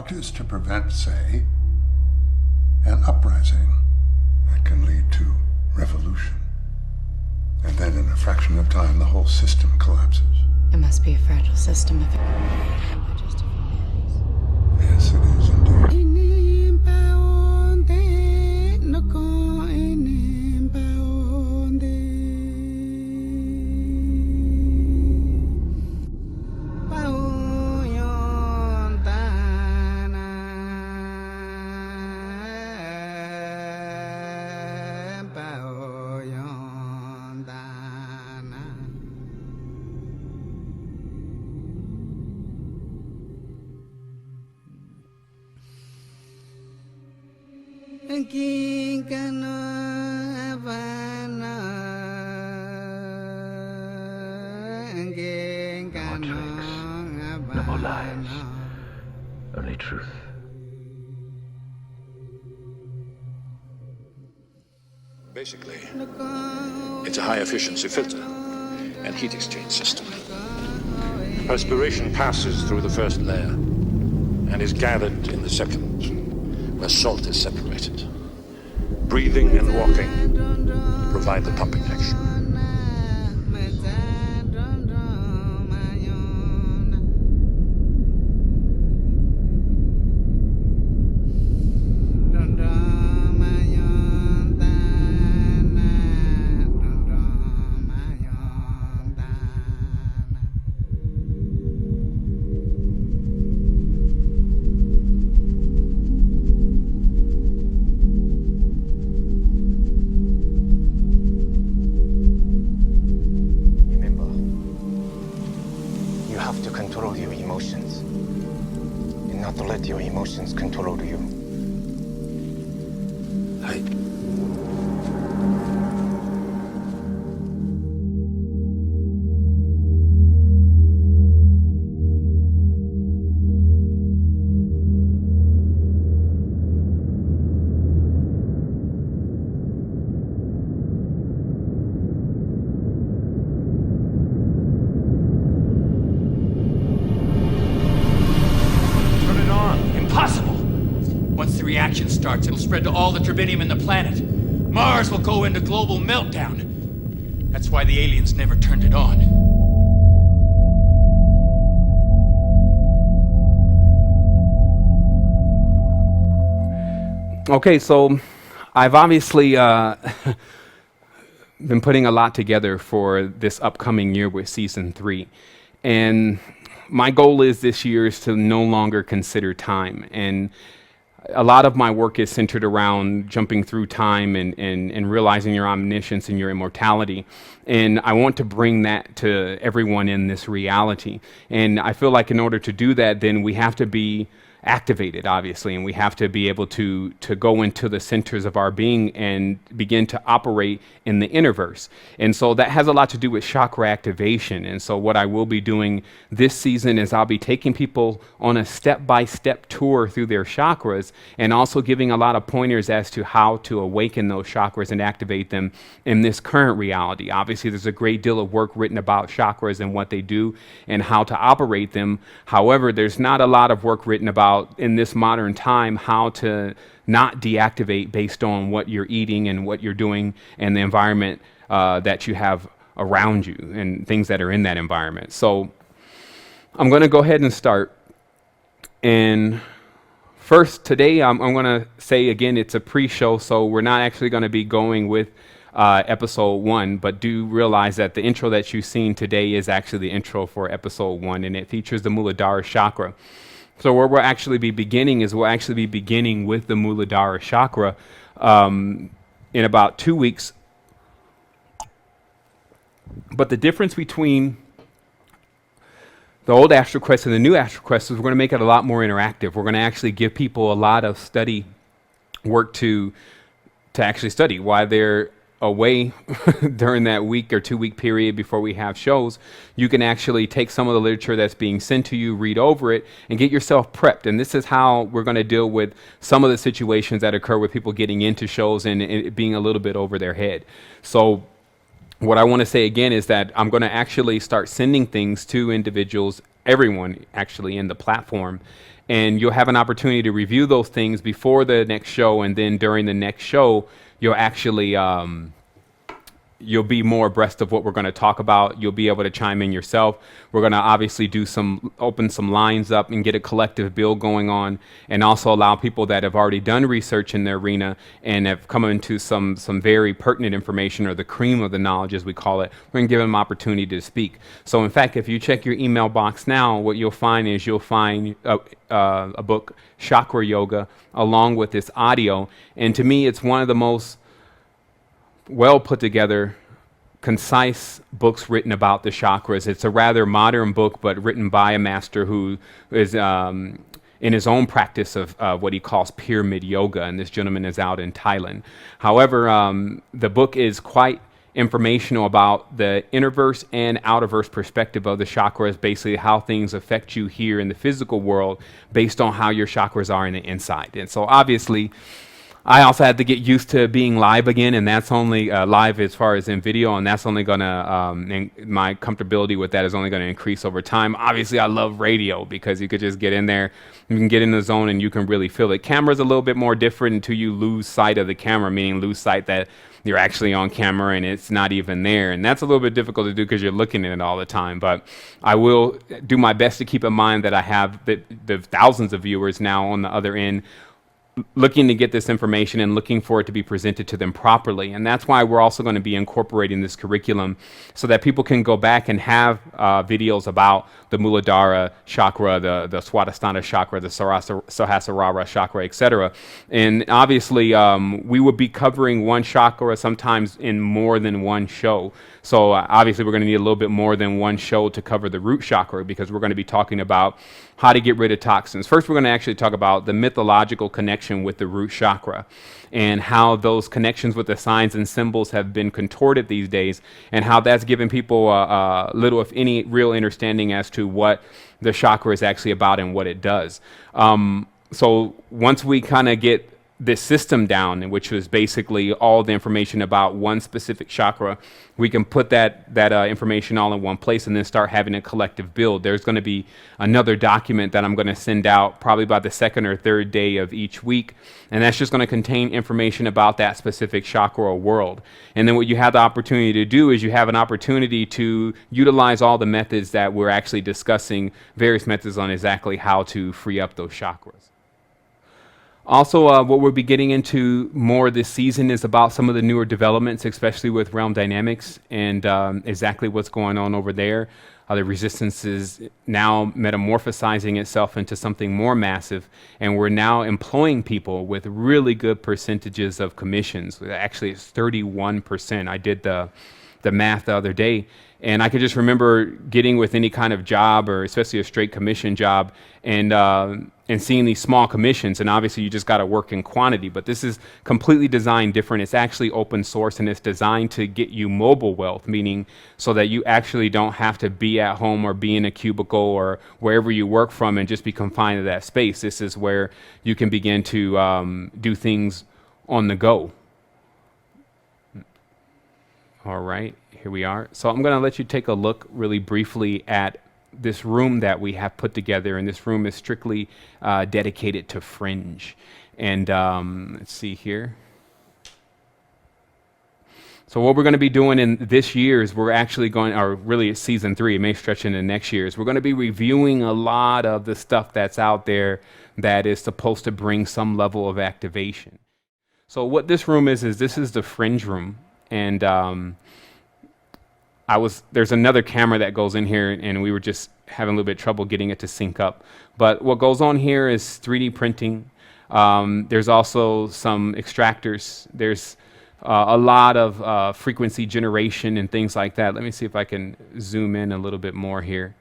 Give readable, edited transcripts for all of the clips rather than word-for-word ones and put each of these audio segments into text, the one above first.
plot is to prevent, say, an uprising that can lead to revolution. And then in a fraction of time, the whole system collapses. It must be a fragile system if it can be by just a few days. Yes, it is indeed. No more lies. Only truth. Basically, it's a high-efficiency filter and heat exchange system. Perspiration passes through the first layer and is gathered in the second, where salt is separated. Breathing and walking provide the pumping action. Starts, it'll spread to all the turbinium in the planet. Mars will go into global meltdown. That's why the aliens never turned it on. Okay, so I've obviously been putting a lot together for this upcoming year with season 3. And my goal is this year is to no longer consider time. And a lot of my work is centered around jumping through time and realizing your omniscience and your immortality. And I want to bring that to everyone in this reality. And I feel like in order to do that, then we have to be activated, obviously, and we have to be able to go into the centers of our being and begin to operate in the Innerverse. And so that has a lot to do with chakra activation. And so what I will be doing this season is I'll be taking people on a step-by-step tour through their chakras and also giving a lot of pointers as to how to awaken those chakras and activate them in this current reality. Obviously, there's a great deal of work written about chakras and what they do and how to operate them. However, there's not a lot of work written about in this modern time how to not deactivate based on what you're eating and what you're doing and the environment that you have around you and things that are in that environment. So I'm going to go ahead and start. And first, today I'm going to say again, it's a pre-show, so we're not actually going to be going with episode 1, but do realize that the intro that you've seen today is actually the intro for episode 1, and it features the Muladhara chakra. So where we'll actually be beginning is with the Muladhara chakra in about 2 weeks. But the difference between the old Astral Quest and the new Astral Quest is we're going to make it a lot more interactive. We're going to actually give people a lot of study work to actually study while they're away during that week or 2 week period before we have shows. You can actually take some of the literature that's being sent to you, read over it, and get yourself prepped. And this is how we're going to deal with some of the situations that occur with people getting into shows and it being a little bit over their head. So what I want to say again is that I'm going to actually start sending things to individuals everyone actually in the platform. And you'll have an opportunity to review those things before the next show, and then during the next show, you'll actually you'll be more abreast of what we're going to talk about. You'll be able to chime in yourself. We're going to obviously open some lines up and get a collective build going on, and also allow people that have already done research in the arena and have come into some very pertinent information, or the cream of the knowledge as we call it. We're going to give them opportunity to speak. So in fact, if you check your email box now, what you'll find is a book, Chakra Yoga, along with this audio. And to me, it's one of the most well put together, concise books written about the chakras. It's a rather modern book, but written by a master who is in his own practice of what he calls pyramid yoga, and this gentleman is out in Thailand. However, the book is quite informational about the innerverse and outerverse perspective of the chakras, basically how things affect you here in the physical world based on how your chakras are in the inside. And so obviously, I also had to get used to being live again, and that's only live as far as in video, and that's only gonna, my comfortability with that is only gonna increase over time. Obviously, I love radio because you could just get in there, you can get in the zone, and you can really feel it. Camera's a little bit more different until you lose sight of the camera, meaning lose sight that you're actually on camera and it's not even there. And that's a little bit difficult to do because you're looking at it all the time. But I will do my best to keep in mind that I have the thousands of viewers now on the other end looking to get this information and looking for it to be presented to them properly. And that's why we're also going to be incorporating this curriculum so that people can go back and have videos about the Muladhara chakra, the Swadhisthana chakra, the Sahasrara chakra, etc. And obviously, we would be covering one chakra sometimes in more than one show. So obviously, we're going to need a little bit more than one show to cover the root chakra, because we're going to be talking about how to get rid of toxins. First, we're going to actually talk about the mythological connection with the root chakra and how those connections with the signs and symbols have been contorted these days, and how that's given people little, if any, real understanding as to what the chakra is actually about and what it does. So once we kind of get this system down, which was basically all the information about one specific chakra, we can put that information all in one place and then start having a collective build. There's going to be another document that I'm going to send out probably by the second or third day of each week, and that's just going to contain information about that specific chakra or world. And then what you have the opportunity to do is you have an opportunity to utilize all the methods that we're actually discussing, various methods on exactly how to free up those chakras. Also, what we'll be getting into more this season is about some of the newer developments, especially with realm dynamics and exactly what's going on over there. The resistance is now metamorphosizing itself into something more massive, and we're now employing people with really good percentages of commissions. Actually, it's 31%. I did the math the other day, and I could just remember getting with any kind of job, or especially a straight commission job, and seeing these small commissions, and obviously you just got to work in quantity. But this is completely designed different. It's actually open source, and it's designed to get you mobile wealth, meaning so that you actually don't have to be at home or be in a cubicle or wherever you work from and just be confined to that space. This is where you can begin to do things on the go. All right, here we are. So I'm going to let you take a look really briefly at this room that we have put together, and this room is strictly dedicated to Fringe. And let's see here. So what we're going to be doing in this year is we're actually going, or really it's season 3, it may stretch into next year, is we're going to be reviewing a lot of the stuff that's out there that is supposed to bring some level of activation. So what this room is this is the Fringe room. And there's another camera that goes in here, and we were just having a little bit of trouble getting it to sync up. But what goes on here is 3D printing. There's also some extractors. There's a lot of frequency generation and things like that. Let me see if I can zoom in a little bit more here.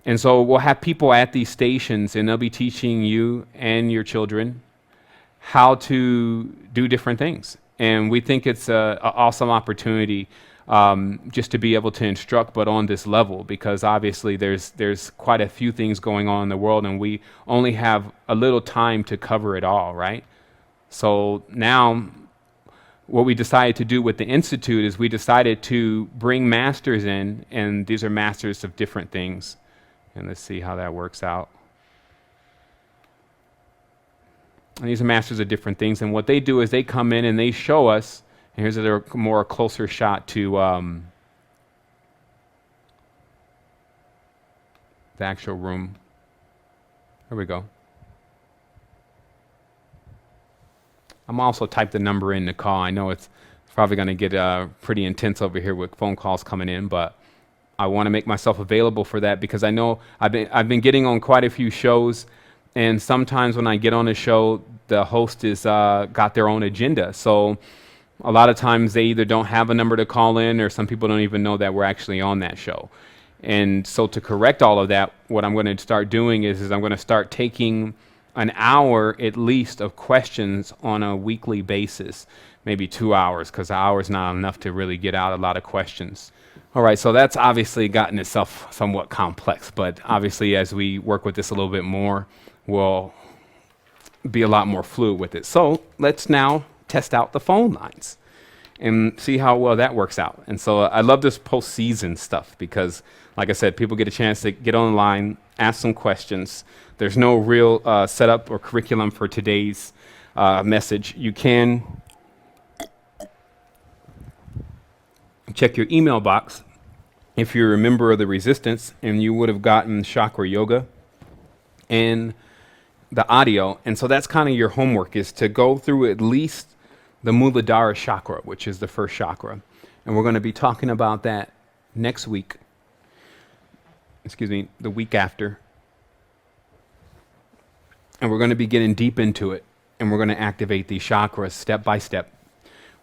And so we'll have people at these stations, and they'll be teaching you and your children how to do different things. And we think it's an awesome opportunity just to be able to instruct, but on this level, because obviously there's quite a few things going on in the world, and we only have a little time to cover it all, right? So now what we decided to do with the Institute is we decided to bring masters in, and these are masters of different things. And let's see how that works out. And these are masters of different things. And what they do is they come in and they show us, and here's a more closer shot to the actual room. There we go. I'm also typed the number in to call. I know it's probably going to get pretty intense over here with phone calls coming in, but I want to make myself available for that because I know I've been getting on quite a few shows, and sometimes when I get on a show, the host is got their own agenda. So a lot of times they either don't have a number to call in, or some people don't even know that we're actually on that show. And so to correct all of that, what I'm going to start doing is I'm going to start taking an hour at least of questions on a weekly basis, maybe 2 hours, because an hour is not enough to really get out a lot of questions. All right, so that's obviously gotten itself somewhat complex, but obviously as we work with this a little bit more, we'll be a lot more fluid with it. So let's now test out the phone lines and see how well that works out. And so I love this postseason stuff because, like I said, people get a chance to get on the line, ask some questions. There's no real setup or curriculum for today's message. You can check your email box if you're a member of the Resistance, and you would have gotten Chakra Yoga and the audio. And so that's kind of your homework, is to go through at least the Muladhara chakra, which is the first chakra. And we're going to be talking about that next week. The week after. And we're going to be getting deep into it, and we're going to activate these chakras step by step.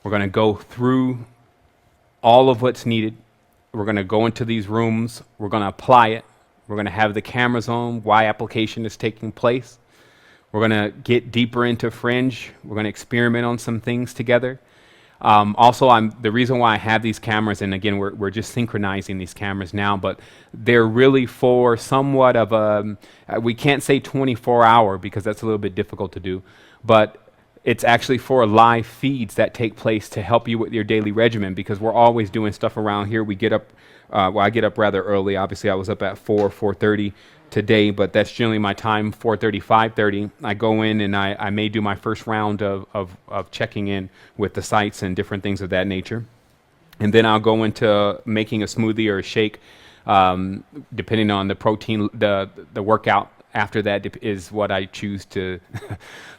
We're going to go through all of what's needed. We're going to go into these rooms. We're going to apply it. We're going to have the cameras on, why application is taking place. We're going to get deeper into Fringe. We're going to experiment on some things together. Also, the reason why I have these cameras, and again, we're just synchronizing these cameras now, but they're really for somewhat of a, we can't say 24-hour because that's a little bit difficult to do, but it's actually for live feeds that take place to help you with your daily regimen, because we're always doing stuff around here. We get up, I get up rather early. Obviously, I was up at 4:30 today, but that's generally my time, 4:30, 5:30. I go in and I may do my first round of checking in with the sites and different things of that nature. And then I'll go into making a smoothie or a shake, depending on the protein, the workout. After that is what I choose to,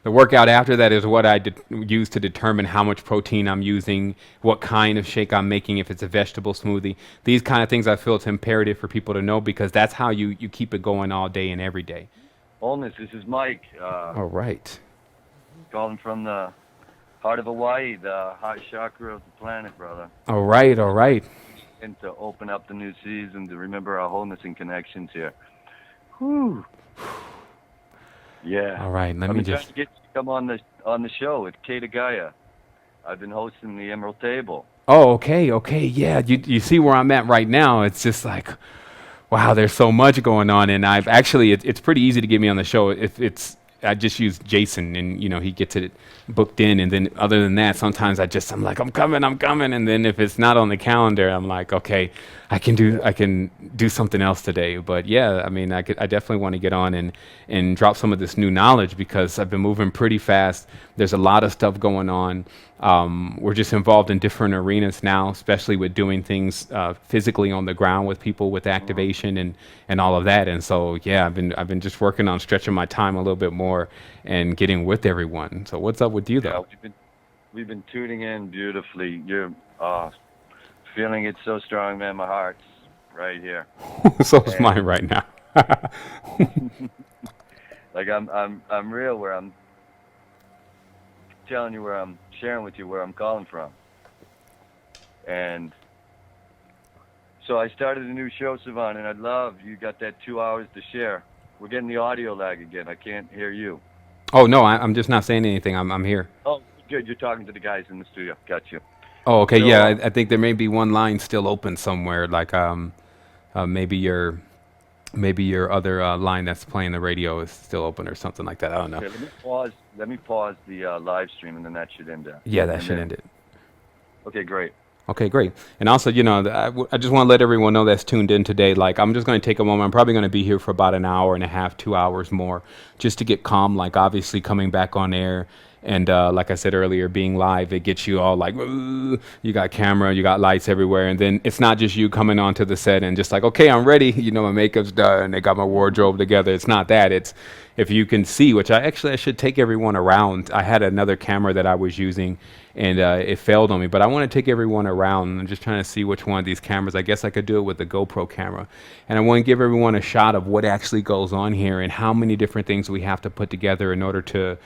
the workout after that is what I use to determine how much protein I'm using, what kind of shake I'm making, if it's a vegetable smoothie. These kind of things I feel it's imperative for people to know, because that's how you keep it going all day and every day. Wholeness, this is Mike. All right. Calling from the heart of Hawaii, the heart chakra of the planet, brother. All right, all right. And to open up the new season, to remember our wholeness and connections here. Whew. Yeah. All right, let me just trying to get you to come on the show with Kata Gaia. I've been hosting the Emerald Table. Oh, okay, yeah. You see where I'm at right now. It's just like, wow, there's so much going on, and I've actually it's pretty easy to get me on the show. I just use Jason, and he gets it booked in, and then other than that, sometimes I'm like, I'm coming, and then if it's not on the calendar, I'm like, okay, I can do something else today. But yeah, I mean, I definitely want to get on and drop some of this new knowledge, because I've been moving pretty fast. There's a lot of stuff going on. We're just involved in different arenas now, especially with doing things physically on the ground with people, with activation and all of that. And so, yeah, I've been just working on stretching my time a little bit more and getting with everyone. So what's up with you, though? Yeah, we've been tuning in beautifully. You're feeling it so strong, man. My heart's right here. So is mine right now. Like I'm real, where I'm telling you, where I'm sharing with you where I'm calling from. And so I started a new show, Sevan, and I'd love, you got that 2 hours to share. We're getting the audio lag again. I can't hear you. Oh, no, I'm just not saying anything. I'm here. Oh, good. You're talking to the guys in the studio. Got you. Oh, okay. So, yeah, I think there may be one line still open somewhere, like maybe your other line that's playing the radio is still open or something like that. I don't know. Okay, let me pause the live stream, and then that should end it. Yeah, that should end it. Okay, great. Okay, great. And also, I just want to let everyone know that's tuned in today. Like, I'm just going to take a moment. I'm probably going to be here for about an hour and a half, 2 hours more, just to get calm. Like, obviously, coming back on air. And like I said earlier, being live, it gets you all like, "Ooh," you got camera, you got lights everywhere. And then it's not just you coming onto the set and just like, okay, I'm ready. My makeup's done. They got my wardrobe together. It's not that. It's if you can see, which I should take everyone around. I had another camera that I was using and it failed on me, but I want to take everyone around. I'm just trying to see which one of these cameras. I guess I could do it with the GoPro camera. And I want to give everyone a shot of what actually goes on here and how many different things we have to put together in order to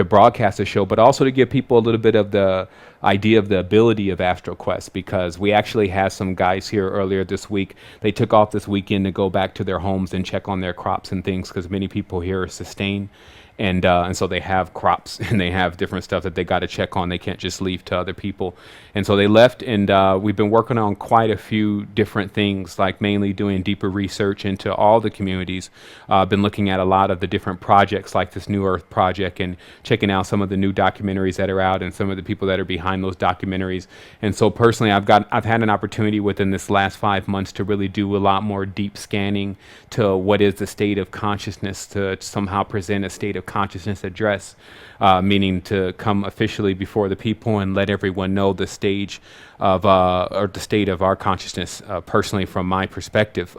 broadcast the show, but also to give people a little bit of the idea of the ability of Astral Quest, because we actually had some guys here earlier this week. They took off this weekend to go back to their homes and check on their crops and things, because many people here are sustained. And so they have crops and they have different stuff that they got to check on. They can't just leave to other people. And so they left, and we've been working on quite a few different things, like mainly doing deeper research into all the communities. Been looking at a lot of the different projects, like this New Earth project, and checking out some of the new documentaries that are out and some of the people that are behind those documentaries. And so personally, I've had an opportunity within this last 5 months to really do a lot more deep scanning to what is the state of consciousness, to somehow present a state of consciousness address, meaning to come officially before the people and let everyone know the stage of or the state of our consciousness, personally from my perspective.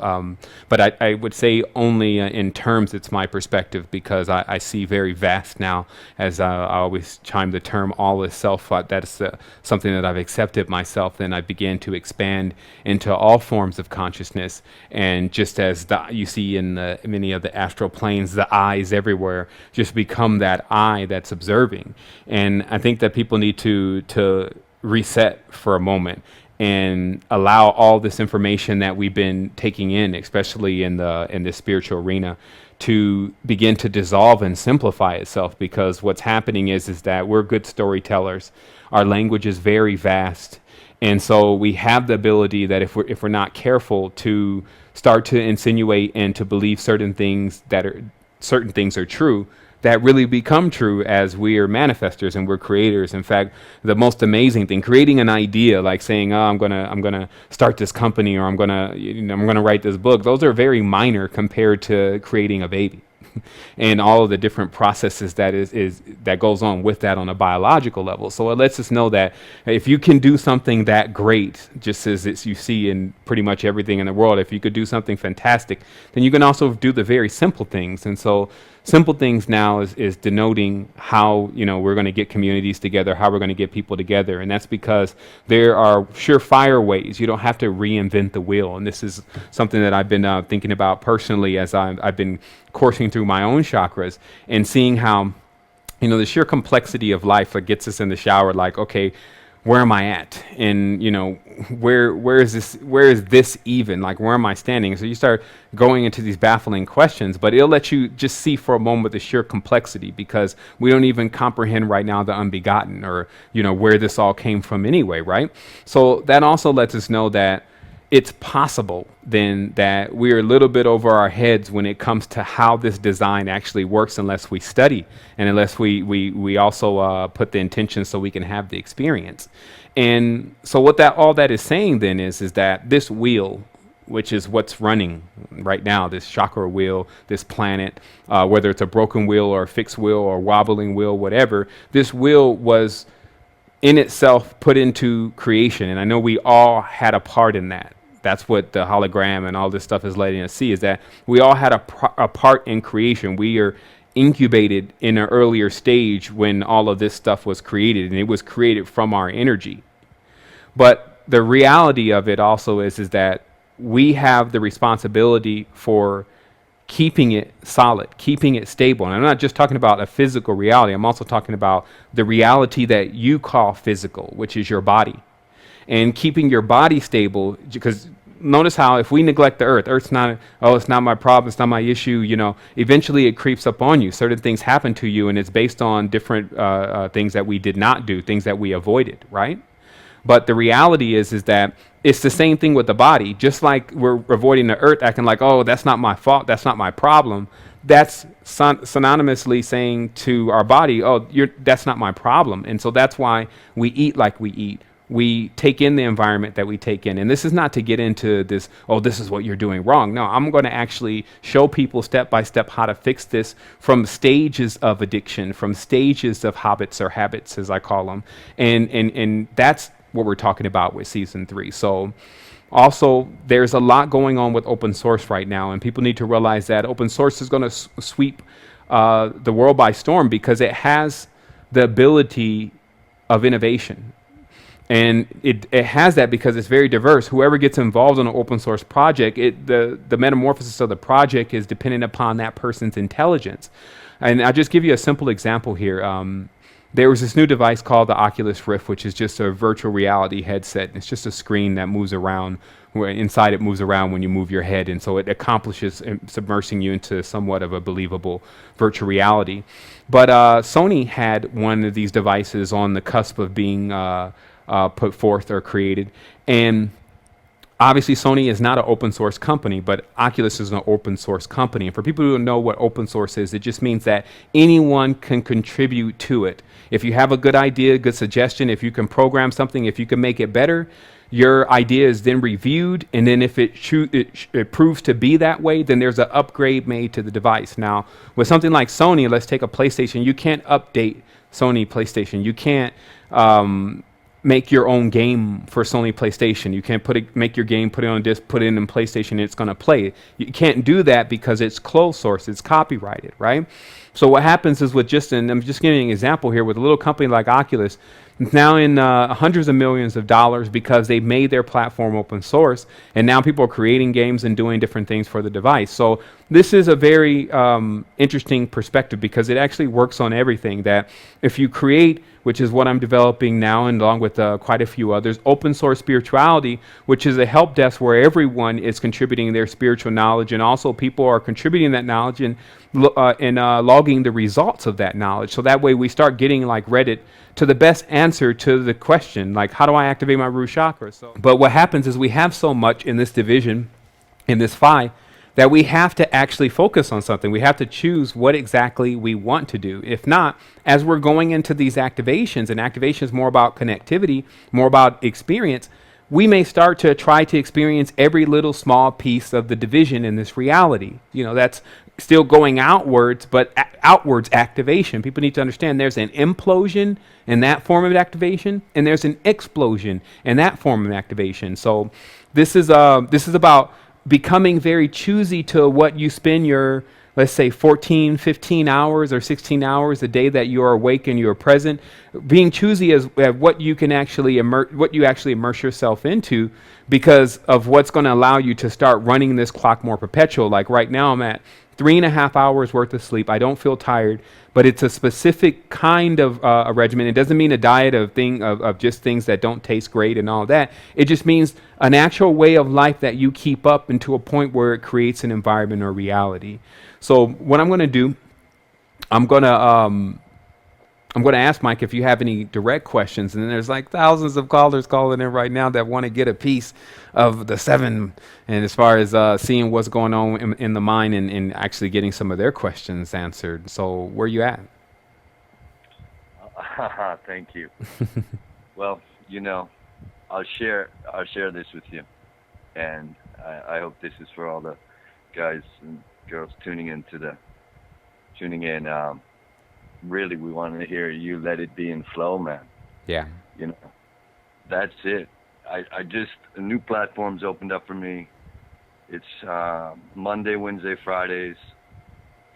But I would say only in terms it's my perspective, because I see very vast now, as I always chime the term all is self. That's something that I've accepted myself. Then I began to expand into all forms of consciousness. And just as you see in many of the astral planes, the eyes everywhere just become that eye that's observing. And I think that people need to reset for a moment and allow all this information that we've been taking in, especially in the spiritual arena, to begin to dissolve and simplify itself. Because what's happening is that we're good storytellers. Our language is very vast, and so we have the ability that if we're not careful, to start to insinuate and to believe certain things are true, that really become true as we are manifestors and we're creators. In fact, the most amazing thing, creating an idea, like saying, "Oh, I'm gonna start this company," or I'm gonna write this book. Those are very minor compared to creating a baby. And all of the different processes that goes on with that on a biological level. So it lets us know that if you can do something that great, just as you see in pretty much everything in the world, if you could do something fantastic, then you can also do the very simple things. And so simple things now is denoting how we're going to get communities together, how we're going to get people together. And that's because there are surefire ways. You don't have to reinvent the wheel. And this is something that I've been thinking about personally as I've been coursing through my own chakras and seeing how the sheer complexity of life that gets us in the shower, like, okay, where am I at? And where is this even? Like, where am I standing? So you start going into these baffling questions, but it'll let you just see for a moment the sheer complexity, because we don't even comprehend right now the unbegotten, or where this all came from anyway, right? So that also lets us know that it's possible then that we're a little bit over our heads when it comes to how this design actually works, unless we study and unless we also put the intention so we can have the experience. And so what all that is saying then is that this wheel, which is what's running right now, this chakra wheel, this planet, whether it's a broken wheel or a fixed wheel or wobbling wheel, whatever, this wheel was in itself put into creation. And I know we all had a part in that. That's what the hologram and all this stuff is letting us see, is that we all had a part in creation. We are incubated in an earlier stage when all of this stuff was created, and it was created from our energy. But the reality of it also is that we have the responsibility for keeping it solid, keeping it stable. And I'm not just talking about a physical reality. I'm also talking about the reality that you call physical, which is your body. And keeping your body stable, because notice how if we neglect the earth's not, it's not my problem, it's not my issue, eventually it creeps up on you. Certain things happen to you, and it's based on different things that we did not do, things that we avoided, right? But the reality is that it's the same thing with the body. Just like we're avoiding the earth, acting like, oh, that's not my fault, that's not my problem. That's synonymously saying to our body, oh, that's not my problem. And so that's why we eat like we eat. we take in the environment that we take in. And this is not to get into this, oh, this is what you're doing wrong. No, I'm going to actually show people step by step how to fix this from stages of addiction, from stages of habits, as I call them. And that's what we're talking about with season 3. So also, there's a lot going on with open source right now, and people need to realize that open source is going to sweep the world by storm because it has the ability of innovation. And it has that because it's very diverse. Whoever gets involved in an open source project, the metamorphosis of the project is dependent upon that person's intelligence. And I'll just give you a simple example here. There was this new device called the Oculus Rift, which is just a virtual reality headset. It's just a screen that moves around, where inside it moves around when you move your head. And so it accomplishes submersing you into somewhat of a believable virtual reality. But Sony had one of these devices on the cusp of being put forth or created. And obviously Sony is not an open source company, but Oculus is an open source company. And for people who don't know what open source is, it just means that anyone can contribute to it. If you have a good idea, good suggestion, if you can program something, if you can make it better, your idea is then reviewed. And then if it proves to be that way, then there's an upgrade made to the device. Now, with something like Sony, let's take a PlayStation. You can't update Sony PlayStation. You can't make your own game for Sony PlayStation. You can't make your game, put it on a disc, put it in PlayStation, and it's going to play. You can't do that because it's closed source, it's copyrighted, right? So what happens is and I'm just giving an example here, with a little company like Oculus, it's now in hundreds of millions of dollars because they've made their platform open source, and now people are creating games and doing different things for the device. So this is a very interesting perspective because it actually works on everything. That if you create, which is what I'm developing now, and along with quite a few others, open source spirituality, which is a help desk where everyone is contributing their spiritual knowledge, and also people are contributing that knowledge and logging the results of that knowledge. So that way we start getting, like Reddit, to the best answer to the question, like, how do I activate my root chakra? But what happens is we have so much in this division, in this phi, that we have to actually focus on something. We have to choose what exactly we want to do. If not, as we're going into these activations, and activation is more about connectivity, more about experience, we may start to try to experience every little small piece of the division in this reality. You know, that's still going outwards, but outwards activation. People need to understand there's an implosion in that form of activation, and there's an explosion in that form of activation. So this is about becoming very choosy to what you spend your, let's say, 14, 15 hours or 16 hours a day that you are awake and you are present. Being choosy as what you can actually immerse yourself into, because of what's going to allow you to start running this clock more perpetual. Like right now, I'm at 3.5 hours worth of sleep. I don't feel tired, but it's a specific kind of a regimen. It doesn't mean a diet of just things that don't taste great and all that. It just means an actual way of life that you keep up into a point where it creates an environment or reality. So what I'm going to do, I'm going to ask Mike if you have any direct questions, and then there's like thousands of callers calling in right now that want to get a piece of the 7, and as far as seeing what's going on in the mind and actually getting some of their questions answered. So where you at? Thank you. Well, you know, I'll share this with you, and I hope this is for all the guys and girls tuning in. Really, we want to hear you let it be in flow, man. Yeah. You know, that's it. A new platform's opened up for me. It's Monday, Wednesday, Fridays,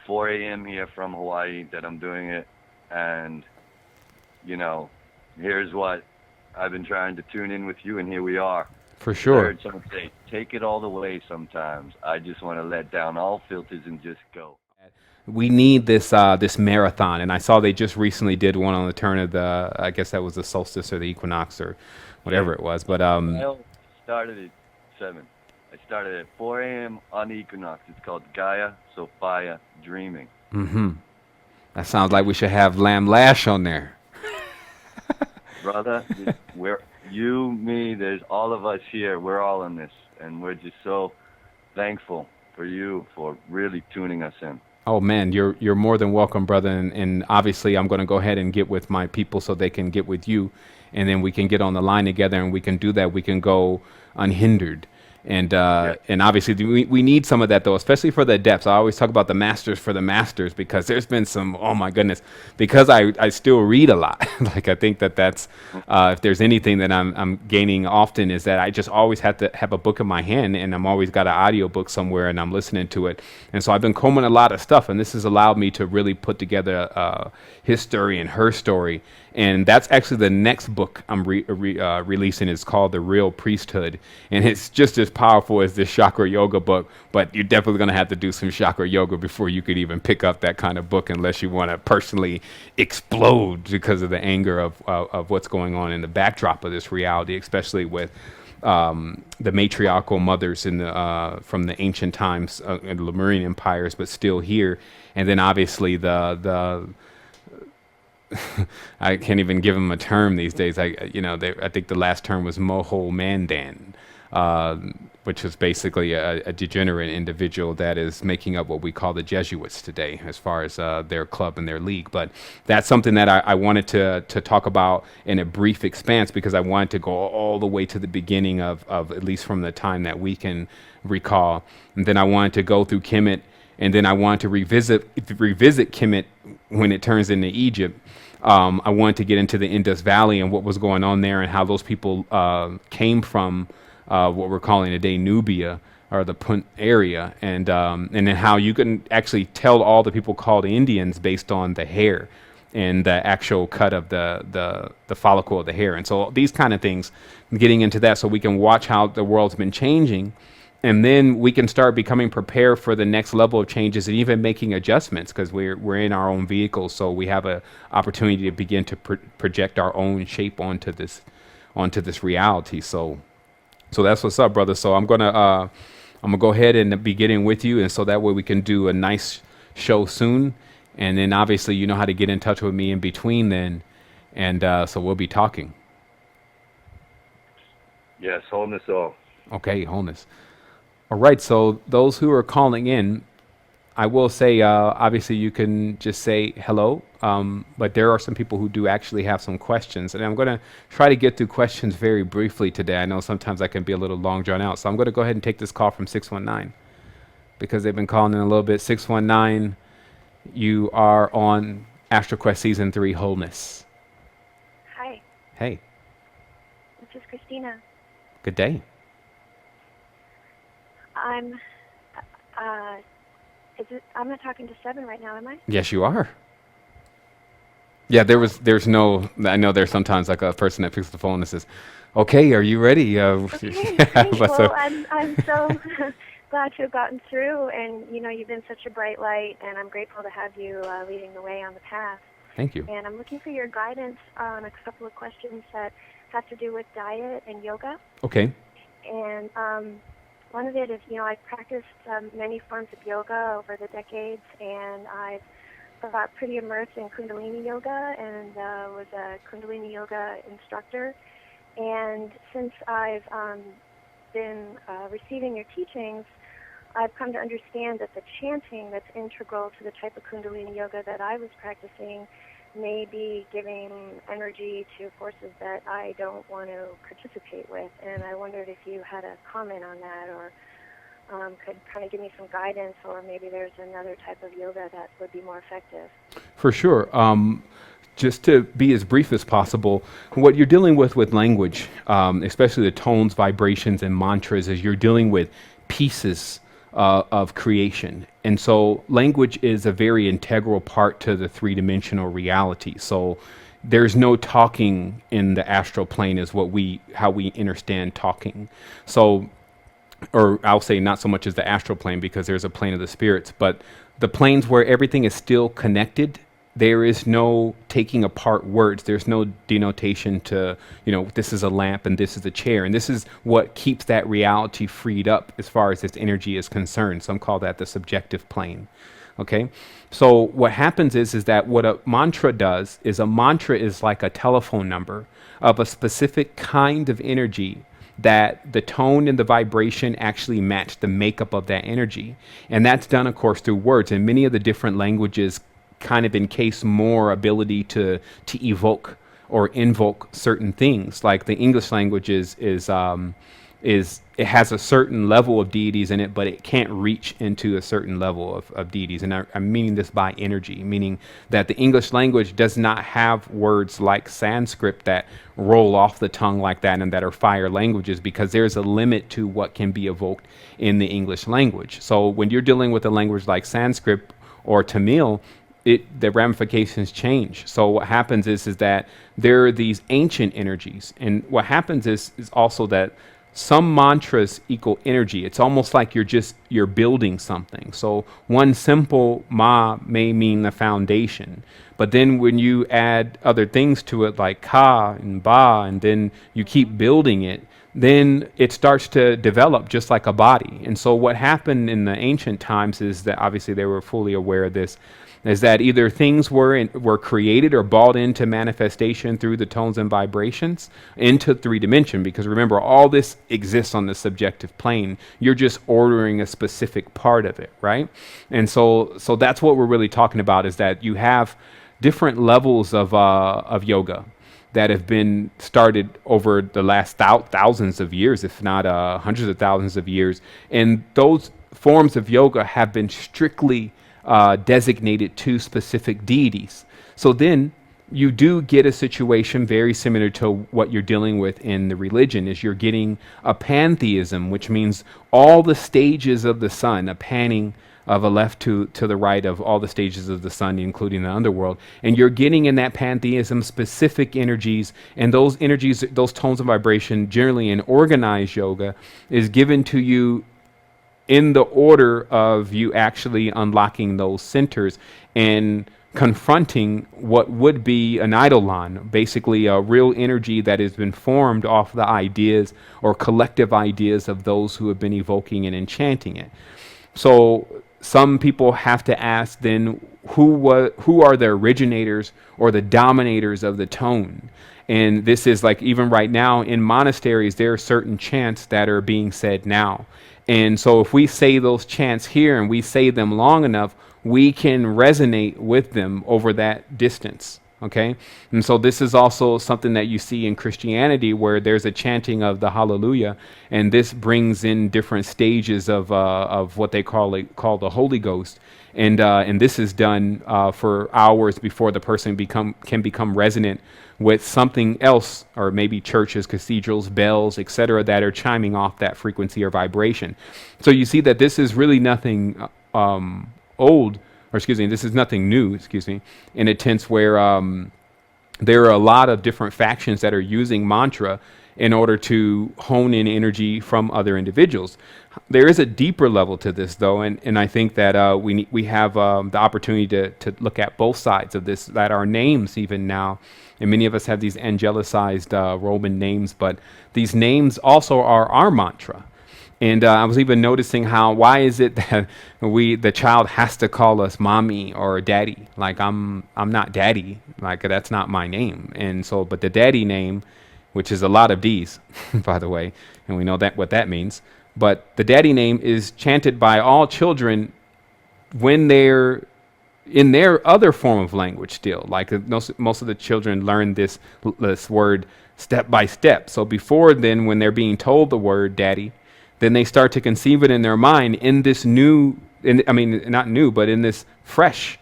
4 a.m. here from Hawaii that I'm doing it. And, you know, here's what I've been trying to tune in with you, and here we are. For sure. I heard someone say, take it all the way sometimes. I just want to let down all filters and just go. We need this marathon, and I saw they just recently did one on the turn of the, I guess that was the solstice or the equinox or whatever it was. But I started at 7. I started at 4 a.m. on the equinox. It's called Gaia Sophia Dreaming. Mm-hmm. That sounds like we should have Lamb Lash on there. Brother, we're you, me, there's all of us here. We're all in this, and we're just so thankful for you for really tuning us in. Oh man, you're more than welcome, brother. And obviously, I'm going to go ahead and get with my people so they can get with you and then we can get on the line together and we can do that. We can go unhindered. And obviously we need some of that, though, especially for the adepts. I always talk about the masters for the masters, because there's been some, oh my goodness, because I still read a lot. Like, I think that's if there's anything that I'm gaining often, is that I just always have to have a book in my hand, and I'm always got an audio book somewhere and I'm listening to it. And so I've been combing a lot of stuff, and this has allowed me to really put together his story and her story. And that's actually the next book I'm releasing. It's called The Real Priesthood. And it's just as powerful as this chakra yoga book, but you're definitely going to have to do some chakra yoga before you could even pick up that kind of book, unless you want to personally explode because of the anger of what's going on in the backdrop of this reality, especially with the matriarchal mothers in the from the ancient times in the Lemurian empires, but still here. And then obviously the I can't even give them a term these days. I think the last term was Moho Mandan, which is basically a degenerate individual that is making up what we call the Jesuits today, as far as their club and their league. But that's something that I wanted to talk about in a brief expanse, because I wanted to go all the way to the beginning of at least from the time that we can recall. And then I wanted to go through Kemet, and then I wanted to revisit Kemet when it turns into Egypt. I wanted to get into the Indus Valley and what was going on there, and how those people came from what we're calling today Nubia, or the Punt area, and then how you can actually tell all the people called Indians based on the hair and the actual cut of the follicle of the hair. And so these kind of things, getting into that so we can watch how the world's been changing. And then we can start becoming prepared for the next level of changes, and even making adjustments, because we're in our own vehicles, so we have an opportunity to begin to project our own shape onto this reality. So that's what's up, brother. So I'm gonna go ahead and be getting with you, and so that way we can do a nice show soon. And then obviously you know how to get in touch with me in between then, and so we'll be talking. Yes, wholeness all. Okay, wholeness. All right, so those who are calling in, I will say, obviously you can just say hello, but there are some people who do actually have some questions, and I'm going to try to get through questions very briefly today. I know sometimes I can be a little long drawn out, so I'm going to go ahead and take this call from 619, because they've been calling in a little bit. 619, you are on Astral Quest Season 3 Wholeness. Hi. Hey. This is Christina. Good day. I'm not talking to Sevan right now, am I? Yes, you are. Yeah, there's no, I know there's sometimes like a person that picks the phone and says, okay, are you ready? Okay, great. Well, I'm so glad to have gotten through, and you've been such a bright light, and I'm grateful to have you leading the way on the path. Thank you. And I'm looking for your guidance on a couple of questions that have to do with diet and yoga. Okay. And one of it is, I've practiced many forms of yoga over the decades, and I've got pretty immersed in Kundalini yoga and was a Kundalini yoga instructor. And since I've been receiving your teachings, I've come to understand that the chanting that's integral to the type of Kundalini yoga that I was practicing may be giving energy to forces that I don't want to participate with. And I wondered if you had a comment on that, or could kind of give me some guidance, or maybe there's another type of yoga that would be more effective. For sure. Just to be as brief as possible, what you're dealing with language, especially the tones, vibrations, and mantras, is you're dealing with pieces of creation. And so language is a very integral part to the three-dimensional reality. So there's no talking in the astral plane is how we understand talking. So, or I'll say not so much as the astral plane, because there's a plane of the spirits, but the planes where everything is still connected. There is no taking apart words. There's no denotation to, this is a lamp and this is a chair. And this is what keeps that reality freed up as far as its energy is concerned. Some call that the subjective plane. Okay. So what happens is that what a mantra does is, a mantra is like a telephone number of a specific kind of energy, that the tone and the vibration actually match the makeup of that energy. And that's done, of course, through words. And many of the different languages kind of encase more ability to evoke or invoke certain things. Like the English language is it has a certain level of deities in it, but it can't reach into a certain level of deities. And I'm meaning this by energy, meaning that the English language does not have words like Sanskrit that roll off the tongue like that and that are fire languages, because there's a limit to what can be evoked in the English language. So when you're dealing with a language like Sanskrit or Tamil, the ramifications change. So what happens is that there are these ancient energies. And what happens is also that some mantras equal energy. It's almost like you're building something. So one simple ma may mean the foundation, but then when you add other things to it like ka and ba, and then you keep building it, then it starts to develop just like a body. And so what happened in the ancient times is that obviously they were fully aware of this, is that either things were created or brought into manifestation through the tones and vibrations into 3D, because remember, all this exists on the subjective plane. You're just ordering a specific part of it, right? And so that's what we're really talking about, is that you have different levels of yoga that have been started over the last thousands of years, if not hundreds of thousands of years. And those forms of yoga have been strictly designated to specific deities. So then you do get a situation very similar to what you're dealing with in the religion, is you're getting a pantheism, which means all the stages of the sun, a panning of a left to the right of all the stages of the sun, including the underworld. And you're getting in that pantheism specific energies, and those energies, those tones of vibration, generally in organized yoga, is given to you in the order of you actually unlocking those centers and confronting what would be an eidolon, basically a real energy that has been formed off the ideas or collective ideas of those who have been evoking and enchanting it. So some people have to ask then, who are the originators or the dominators of the tone? And this is like, even right now in monasteries, there are certain chants that are being said now. And so if we say those chants here and we say them long enough, we can resonate with them over that distance. Okay. And so this is also something that you see in Christianity, where there's a chanting of the hallelujah, and this brings in different stages of what they call the Holy Ghost. And this is done for hours before the person can become resonant with something else, or maybe churches, cathedrals, bells, etc., that are chiming off that frequency or vibration. So you see that this is really nothing this is nothing new, in a sense where there are a lot of different factions that are using mantra in order to hone in energy from other individuals. There is a deeper level to this, though, and I think that we have the opportunity to look at both sides of this, that our names even now, and many of us have these angelicized Roman names, but these names also are our mantra. And I was even noticing why is it that the child has to call us mommy or daddy? Like I'm not daddy, like that's not my name. And so, but the daddy name, which is a lot of D's, by the way, and we know that what that means. But the daddy name is chanted by all children when they're in their other form of language still. Like most of the children learn this word step by step. So before then, when they're being told the word daddy, then they start to conceive it in their mind in this not new, but in this fresh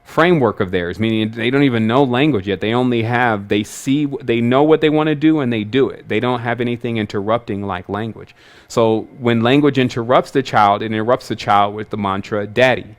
framework of theirs, meaning they don't even know language yet. They know what they want to do, and they do it. They don't have anything interrupting like language. So when language interrupts the child, it interrupts the child with the mantra daddy.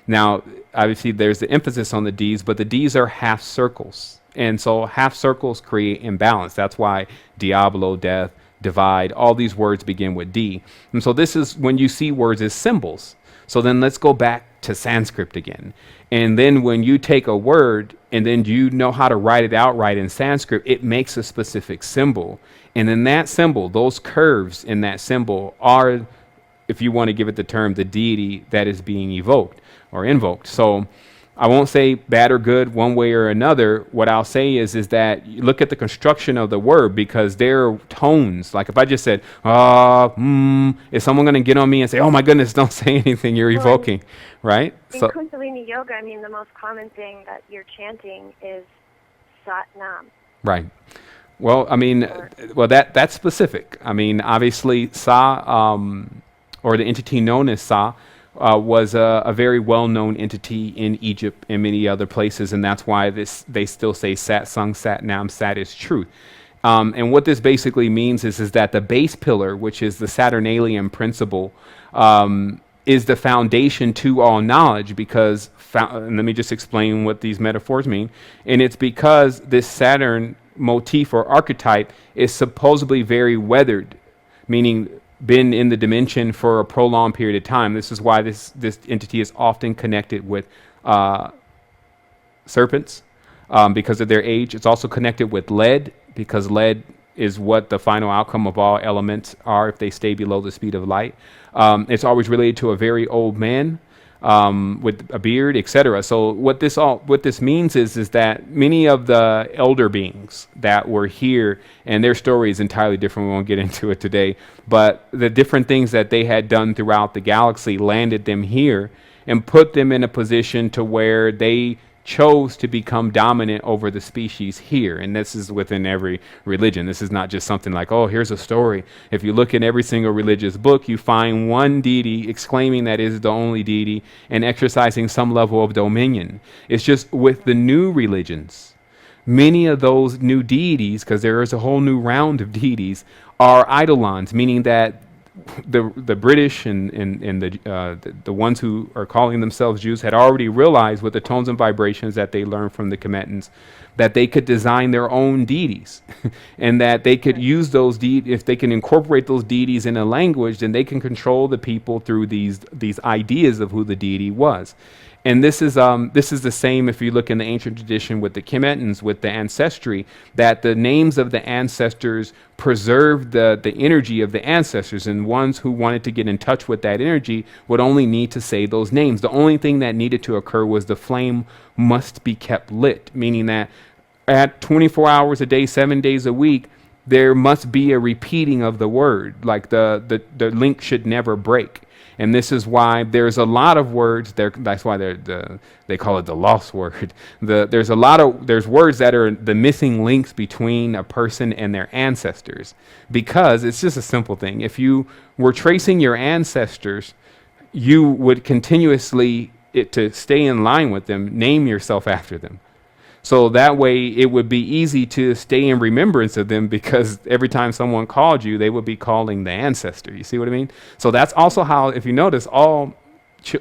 Now, obviously there's the emphasis on the D's, but the D's are half circles. And so half circles create imbalance. That's why Diablo, death, divide, all these words begin with D. And so this is when you see words as symbols. So then let's go back to Sanskrit again. And then when you take a word and then you know how to write it out right in Sanskrit, it makes a specific symbol. And in that symbol, those curves in that symbol are, if you want to give it the term, the deity that is being evoked or invoked. So I won't say bad or good one way or another. What I'll say is that you look at the construction of the word, because there are tones. Like if I just said, is someone going to get on me and say, oh my goodness, don't say anything, you're evoking, right? In Kundalini Yoga, the most common thing that you're chanting is Sat Nam. Right. Well, I mean, that's specific. I mean, obviously, Sa, or the entity known as Sa, was a very well-known entity in Egypt and many other places, and that's why they still say Sat Sung, Sat Nam, Sat is truth. And what this basically means is that the base pillar, which is the Saturnalian principle, is the foundation to all knowledge, because, and let me just explain what these metaphors mean. And it's because this Saturn motif or archetype is supposedly very weathered, meaning been in the dimension for a prolonged period of time. This is why this entity is often connected with serpents because of their age. It's also connected with lead, because lead is what the final outcome of all elements are if they stay below the speed of light. It's always related to a very old man with a beard, etc. So what this means is that many of the elder beings that were here, and their story is entirely different, we won't get into it today, but the different things that they had done throughout the galaxy landed them here and put them in a position to where they chose to become dominant over the species here. And this is within every religion. This is not just something like, oh, here's a story. If you look in every single religious book, you find one deity exclaiming that is the only deity and exercising some level of dominion. It's just with the new religions, many of those new deities, because there is a whole new round of deities, are eidolons, meaning that the British and the ones who are calling themselves Jews had already realized with the tones and vibrations that they learned from the Cometans that they could design their own deities and that they could use those if they can incorporate those deities in a language, then they can control the people through these ideas of who the deity was. And this is the same if you look in the ancient tradition with the Kemetans, with the ancestry, that the names of the ancestors preserved the energy of the ancestors, and ones who wanted to get in touch with that energy would only need to say those names. The only thing that needed to occur was the flame must be kept lit, meaning that at 24 hours a day, 7 days a week, there must be a repeating of the word, like the link should never break. And this is why there's a lot of words there. That's why they call it the lost word. There's words that are the missing links between a person and their ancestors, because it's just a simple thing. If you were tracing your ancestors, you would continuously, to stay in line with them, name yourself after them. So that way it would be easy to stay in remembrance of them, because every time someone called you, they would be calling the ancestor. You see what I mean? So that's also how, if you notice, all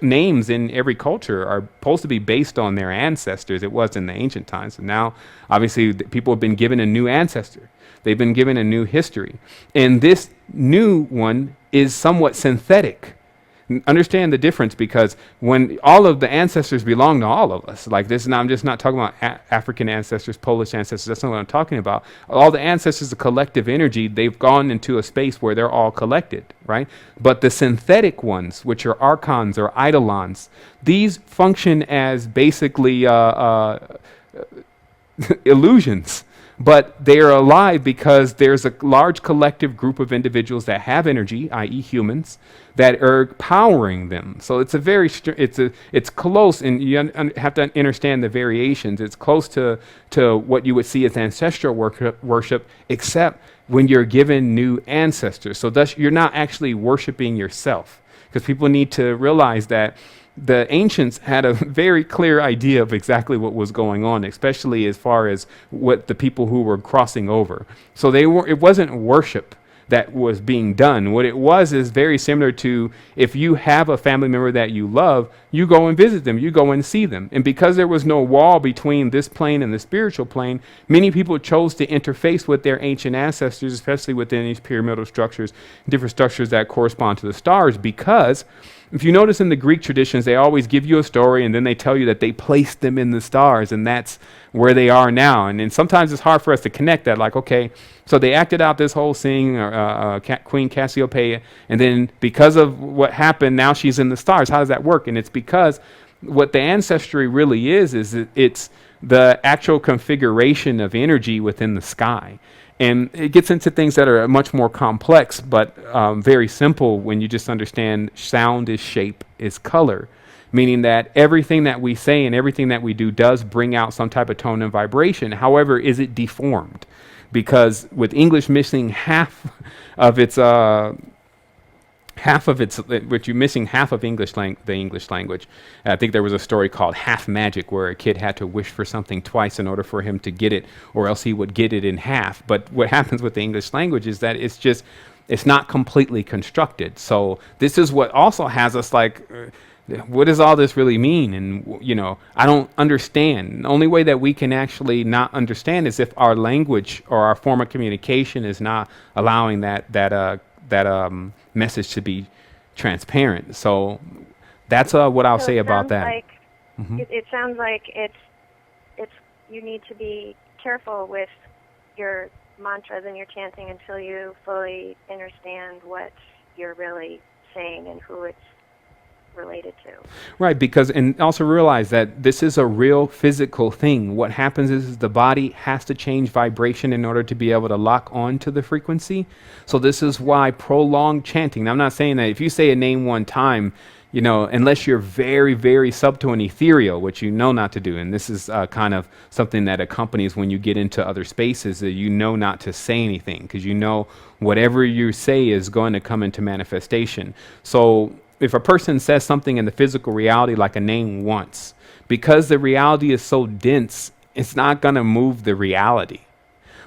names in every culture are supposed to be based on their ancestors. It was in the ancient times. And now, obviously, people have been given a new ancestor. They've been given a new history. And this new one is somewhat synthetic. Understand the difference, because when all of the ancestors belong to all of us, like this, and I'm just not talking about African ancestors, Polish ancestors, that's not what I'm talking about. All the ancestors, the collective energy, they've gone into a space where they're all collected, right? But the synthetic ones, which are archons or eidolons, these function as basically illusions. But they are alive because there's a large collective group of individuals that have energy, i.e. humans, that are powering them. So it's it's close, and you have to understand the variations. It's close to what you would see as ancestral worship, except when you're given new ancestors. So thus you're not actually worshiping yourself, because people need to realize that the ancients had a very clear idea of exactly what was going on, especially as far as what the people who were crossing over. So it wasn't worship that was being done. What it was is very similar to, if you have a family member that you love, you go and visit them, you go and see them. And because there was no wall between this plane and the spiritual plane, many people chose to interface with their ancient ancestors, especially within these pyramidal structures, different structures that correspond to the stars, because if you notice in the Greek traditions, they always give you a story and then they tell you that they placed them in the stars and that's where they are now. And then sometimes it's hard for us to connect that, like, okay, so they acted out this whole thing, Queen Cassiopeia, and then because of what happened, now she's in the stars. How does that work? And it's because what the ancestry really is it's the actual configuration of energy within the sky. And it gets into things that are much more complex, but very simple when you just understand sound is shape, is color. meaning that everything that we say and everything that we do does bring out some type of tone and vibration. However, is it deformed? Because with English missing half of its which you're missing half of the English language. I think there was a story called Half Magic, where a kid had to wish for something twice in order for him to get it, or else he would get it in half. But what happens with the English language is that it's not completely constructed. So this is what also has us like, what does all this really mean? And, you know, I don't understand. The only way that we can actually not understand is if our language or our form of communication is not allowing that message to be transparent. So that's what I'll say about that. It sounds like it's you need to be careful with your mantras and your chanting until you fully understand what you're really saying and who it's related to. Right, because, and also realize that this is a real physical thing. What happens is the body has to change vibration in order to be able to lock on to the frequency. So this is why prolonged chanting. Now, I'm not saying that if you say a name one time, you know, unless you're very, very subtle and ethereal, which you know not to do, and this is kind of something that accompanies when you get into other spaces, that you know not to say anything, because you know whatever you say is going to come into manifestation. So if a person says something in the physical reality like a name once, because the reality is so dense, it's not going to move the reality.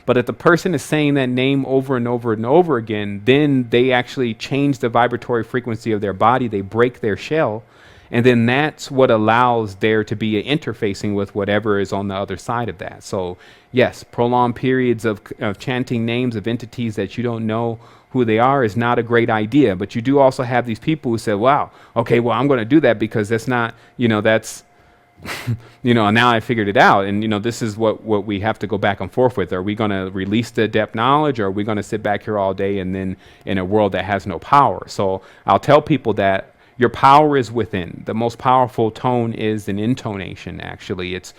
But if the person is saying that name over and over and over again, then they actually change the vibratory frequency of their body. They break their shell. And then that's what allows there to be an interfacing with whatever is on the other side of that. So yes, prolonged periods of chanting names of entities that you don't know who they are is not a great idea. But you do also have these people who say, wow, okay, well, I'm going to do that because that's not, you know, that's, you know, now I figured it out. And, you know, this is what we have to go back and forth with. Are we going to release the depth knowledge, or are we going to sit back here all day and then in a world that has no power? So I'll tell people that your power is within. The most powerful tone is an intonation, actually. It's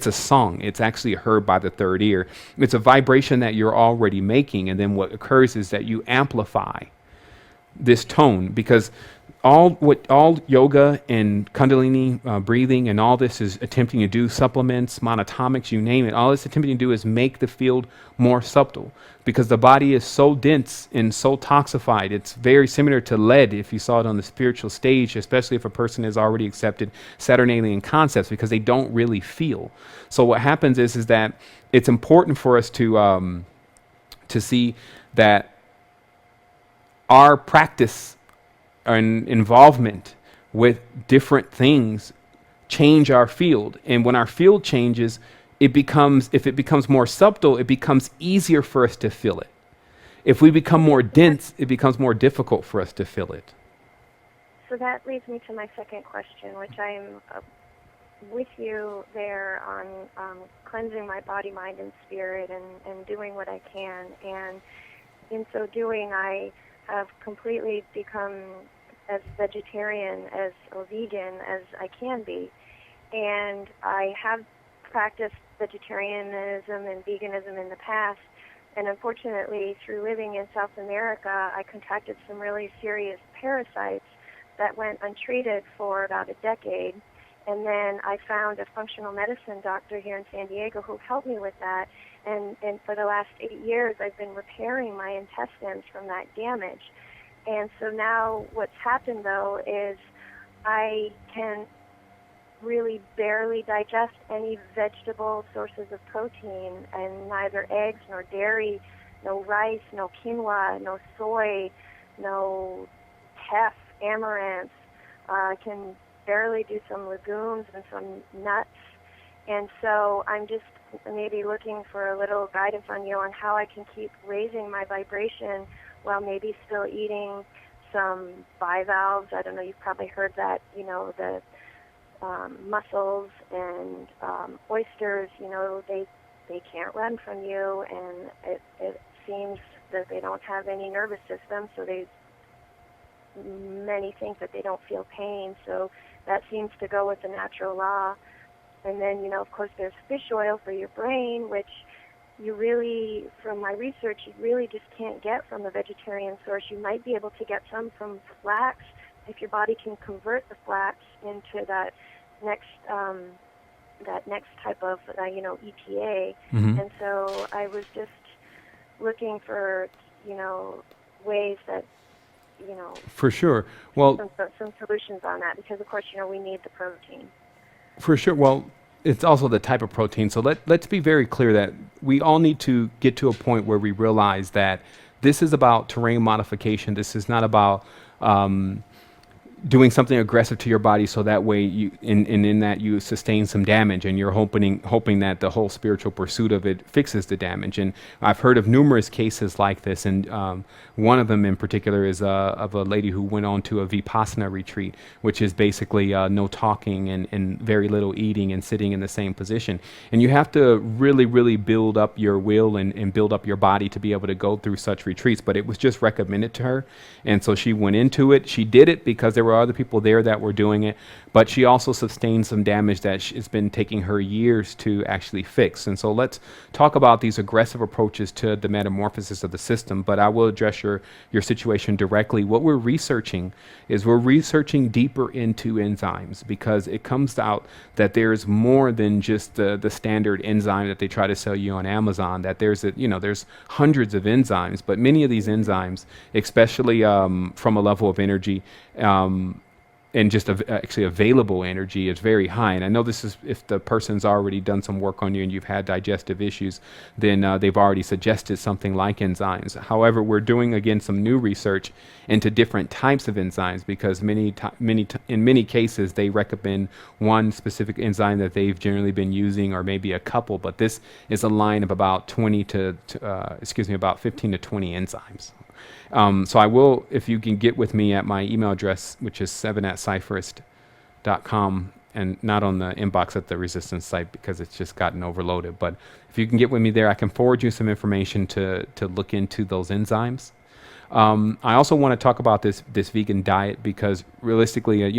a song. It's actually heard by the third ear. It's a vibration that you're already making, and then what occurs is that you amplify this tone, because all yoga and Kundalini breathing and all this is attempting to do, supplements, monatomics, you name it, all it's attempting to do is make the field more subtle, because the body is so dense and so toxified. It's very similar to lead if you saw it on the spiritual stage, especially if a person has already accepted Saturnalian concepts, because they don't really feel. So what happens is that it's important for us to see that our practice and involvement with different things change our field. And when our field changes, if it becomes more subtle, it becomes easier for us to feel it. If we become more dense, it becomes more difficult for us to feel it. So that leads me to my second question, which I'm with you there on cleansing my body, mind, and spirit, and doing what I can. And in so doing, I have completely become as vegetarian or vegan as I can be. And I have practiced vegetarianism and veganism in the past, and unfortunately, through living in South America, I contracted some really serious parasites that went untreated for about a decade. And then I found a functional medicine doctor here in San Diego who helped me with that. And for the last 8 years, I've been repairing my intestines from that damage. And so now what's happened, though, is I can really barely digest any vegetable sources of protein, and neither eggs nor dairy, no rice, no quinoa, no soy, no teff, amaranth. I can barely do some legumes and some nuts. And so I'm just maybe looking for a little guidance on you on how I can keep raising my vibration while maybe still eating some bivalves. I don't know, you've probably heard that, you know, the mussels and oysters, you know, they can't run from you, and it seems that they don't have any nervous system, so many think that they don't feel pain, so that seems to go with the natural law. And then, you know, of course, there's fish oil for your brain, which you really, from my research, you really just can't get from a vegetarian source. You might be able to get some from flax, if your body can convert the flax into that next type of EPA. And so I was just looking for ways that For sure. Well, some solutions on that, because of course we need the protein. For sure. Well, it's also the type of protein. So let's be very clear that we all need to get to a point where we realize that this is about terrain modification. This is not about doing something aggressive to your body, so that way you in that you sustain some damage, and you're hoping that the whole spiritual pursuit of it fixes the damage. And I've heard of numerous cases like this, and one of them in particular is of a lady who went on to a Vipassana retreat, which is basically no talking and very little eating and sitting in the same position. And you have to really, really build up your will and build up your body to be able to go through such retreats. But it was just recommended to her, and so she went into it. She did it because there were other people there that were doing it, but she also sustained some damage that it's been taking her years to actually fix. And so let's talk about these aggressive approaches to the metamorphosis of the system, but I will address your situation directly. What we're researching deeper into enzymes, because it comes out that there's more than just the standard enzyme that they try to sell you on Amazon, that there's hundreds of enzymes, but many of these enzymes, especially from a level of energy, and just actually available energy, is very high. And I know this is, if the person's already done some work on you and you've had digestive issues, then they've already suggested something like enzymes. However, we're doing, again, some new research into different types of enzymes, because in many cases they recommend one specific enzyme that they've generally been using, or maybe a couple, but this is a line of about 15 to 20 enzymes. So I will, if you can get with me at my email address, which is sevan@cypherist.com, and not on the inbox at the Resistance site because it's just gotten overloaded. But if you can get with me there, I can forward you some information to look into those enzymes. I also want to talk about this vegan diet, because realistically,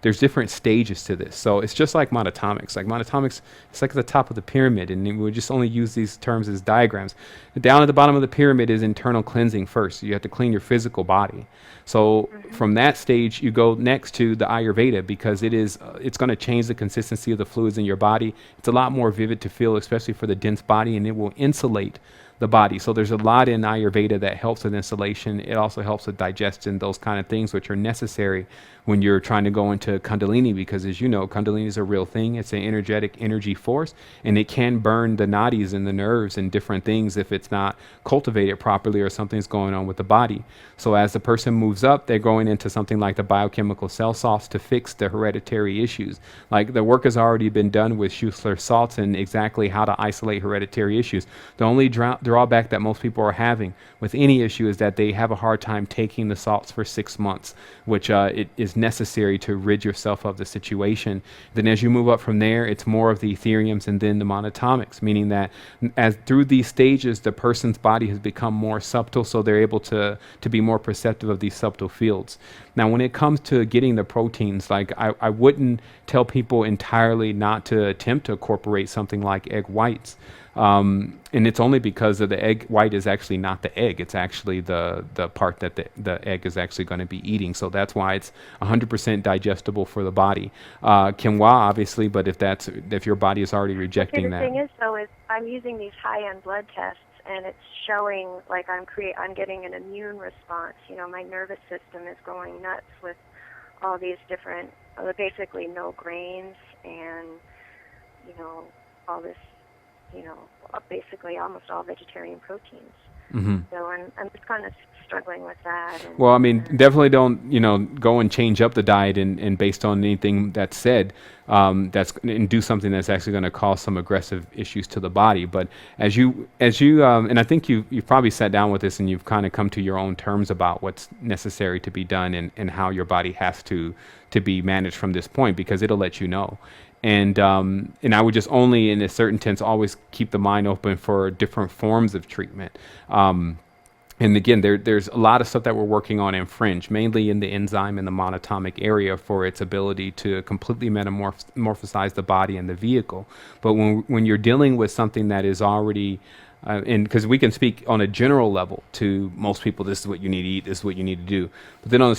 there's different stages to this. So it's just like monatomics. Like monatomics, it's like the top of the pyramid, and we just only use these terms as diagrams. Down at the bottom of the pyramid is internal cleansing first. You have to clean your physical body. So from that stage, you go next to the Ayurveda, because it's going to change the consistency of the fluids in your body. It's a lot more vivid to feel, especially for the dense body, and it will insulate the body. So there's a lot in Ayurveda that helps with insulation. It also helps with digestion, those kind of things, which are necessary when you're trying to go into Kundalini, because as you know, Kundalini is a real thing. It's an energetic energy force, and it can burn the nadis and the nerves and different things if it's not cultivated properly or something's going on with the body. So as the person moves up, they're going into something like the biochemical cell salts to fix the hereditary issues. Like, the work has already been done with Schussler salts and exactly how to isolate hereditary issues. The only drawback that most people are having with any issue is that they have a hard time taking the salts for 6 months, which it is necessary to rid yourself of the situation. Then as you move up from there, it's more of the etheriums and then the monatomics, meaning that as through these stages, the person's body has become more subtle, so they're able to be more perceptive of these subtle fields. Now, when it comes to getting the proteins, like I wouldn't tell people entirely not to attempt to incorporate something like egg whites. And it's only because of the egg white is actually not the egg. It's actually the part that the egg is actually going to be eating. So that's why it's 100% digestible for the body. Quinoa, obviously, but if your body is already rejecting that. The thing is, though, is I'm using these high-end blood tests, and it's showing like I'm getting an immune response. My nervous system is going nuts with all these different, basically no grains, and all this. Basically almost all vegetarian proteins. So I'm just kind of struggling with that. Well, I mean, definitely don't, go and change up the diet and based on anything that's said, and do something that's actually going to cause some aggressive issues to the body. But as you, and I think you've probably sat down with this and you've kind of come to your own terms about what's necessary to be done and how your body has to be managed from this point, because it'll let you know. And I would just only, in a certain sense, always keep the mind open for different forms of treatment. And again, there's a lot of stuff that we're working on in Fringe, mainly in the enzyme and the monatomic area, for its ability to completely metamorphosize the body and the vehicle. But when you're dealing with something that is already And because we can speak on a general level to most people, this is what you need to eat, this is what you need to do. But then on a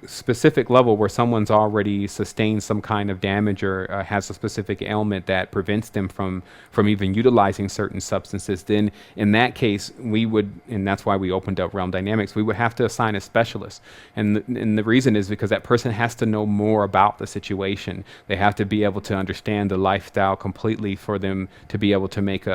specific level where someone's already sustained some kind of damage or has a specific ailment that prevents them from even utilizing certain substances, then in that case, we would, and that's why we opened up Realm Dynamics, we would have to assign a specialist. And the reason is because that person has to know more about the situation. They have to be able to understand the lifestyle completely for them to be able to make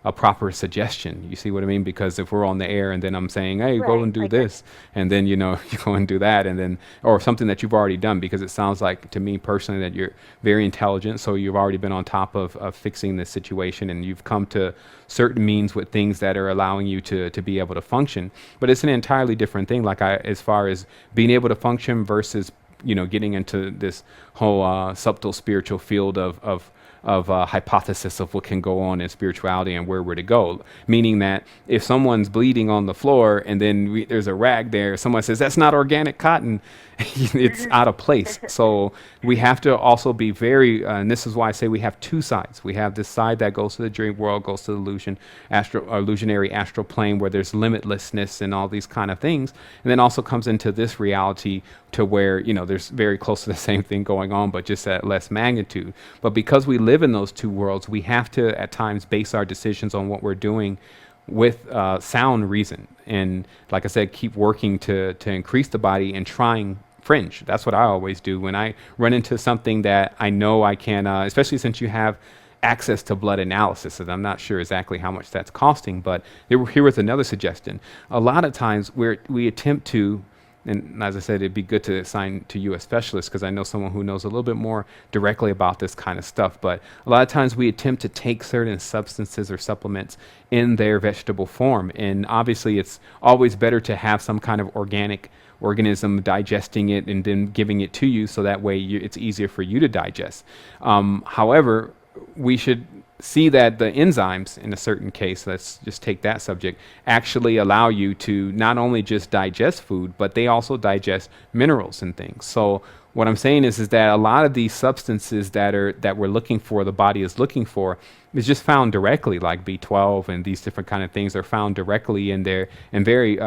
a proper suggestion. You see what I mean? Because if we're on the air and then I'm saying, hey, go and do this, and then, you know, you go and do that, and then, or something that you've already done, because it sounds like to me personally that you're very intelligent, so you've already been on top of fixing this situation, and you've come to certain means with things that are allowing you to be able to function. But it's an entirely different thing, like as far as being able to function versus, you know, getting into this whole subtle spiritual field of hypothesis of what can go on in spirituality and where we're to go. Meaning that if someone's bleeding on the floor and then there's a rag there, someone says, that's not organic cotton, it's out of place. So we have to also be very, and this is why I say we have two sides. We have this side that goes to the dream world, goes to the illusionary astral plane where there's limitlessness and all these kind of things. And then also comes into this reality to where, you know, there's very close to the same thing going on, but just at less magnitude. But because we live in those two worlds, we have to at times base our decisions on what we're doing with sound reason. And like I said, keep working to increase the body and trying Fringe. That's what I always do when I run into something that I know I can, especially since you have access to blood analysis, and I'm not sure exactly how much that's costing, but here was another suggestion. A lot of times we attempt to, and as I said, it'd be good to assign to you a specialist because I know someone who knows a little bit more directly about this kind of stuff. But a lot of times we attempt to take certain substances or supplements in their vegetable form. And obviously it's always better to have some kind of organic organism digesting it and then giving it to you so that way it's easier for you to digest. However, we should see that the enzymes in a certain case, let's just take that subject, actually allow you to not only just digest food, but they also digest minerals and things. So what I'm saying is that a lot of these substances that we're looking for, the body is looking for, is just found directly, like B12 and these different kind of things are found directly in there in very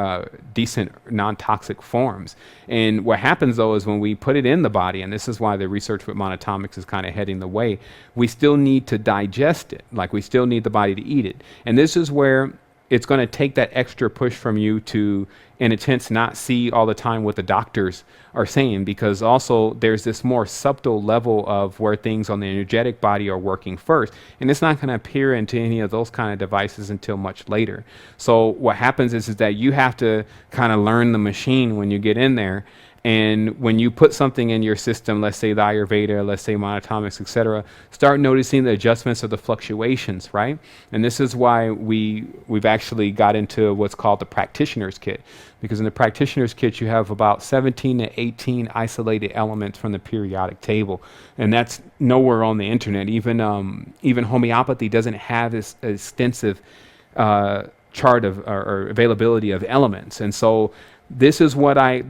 decent non-toxic forms. And what happens though is when we put it in the body, and this is why the research with monatomics is kind of heading the way, we still need to digest it, like we still need the body to eat it. And this is where it's going to take that extra push from you to, in a sense, not see all the time what the doctors are saying, because also there's this more subtle level of where things on the energetic body are working first, and it's not going to appear into any of those kind of devices until much later. So what happens is that you have to kind of learn the machine when you get in there. And when you put something in your system, let's say the Ayurveda, let's say monatomics, etc., start noticing the adjustments of the fluctuations, right? And this is why we've actually got into what's called the practitioner's kit. Because in the practitioner's kit, you have about 17 to 18 isolated elements from the periodic table. And that's nowhere on the internet. Even homeopathy doesn't have this extensive chart of or availability of elements. And so this is what I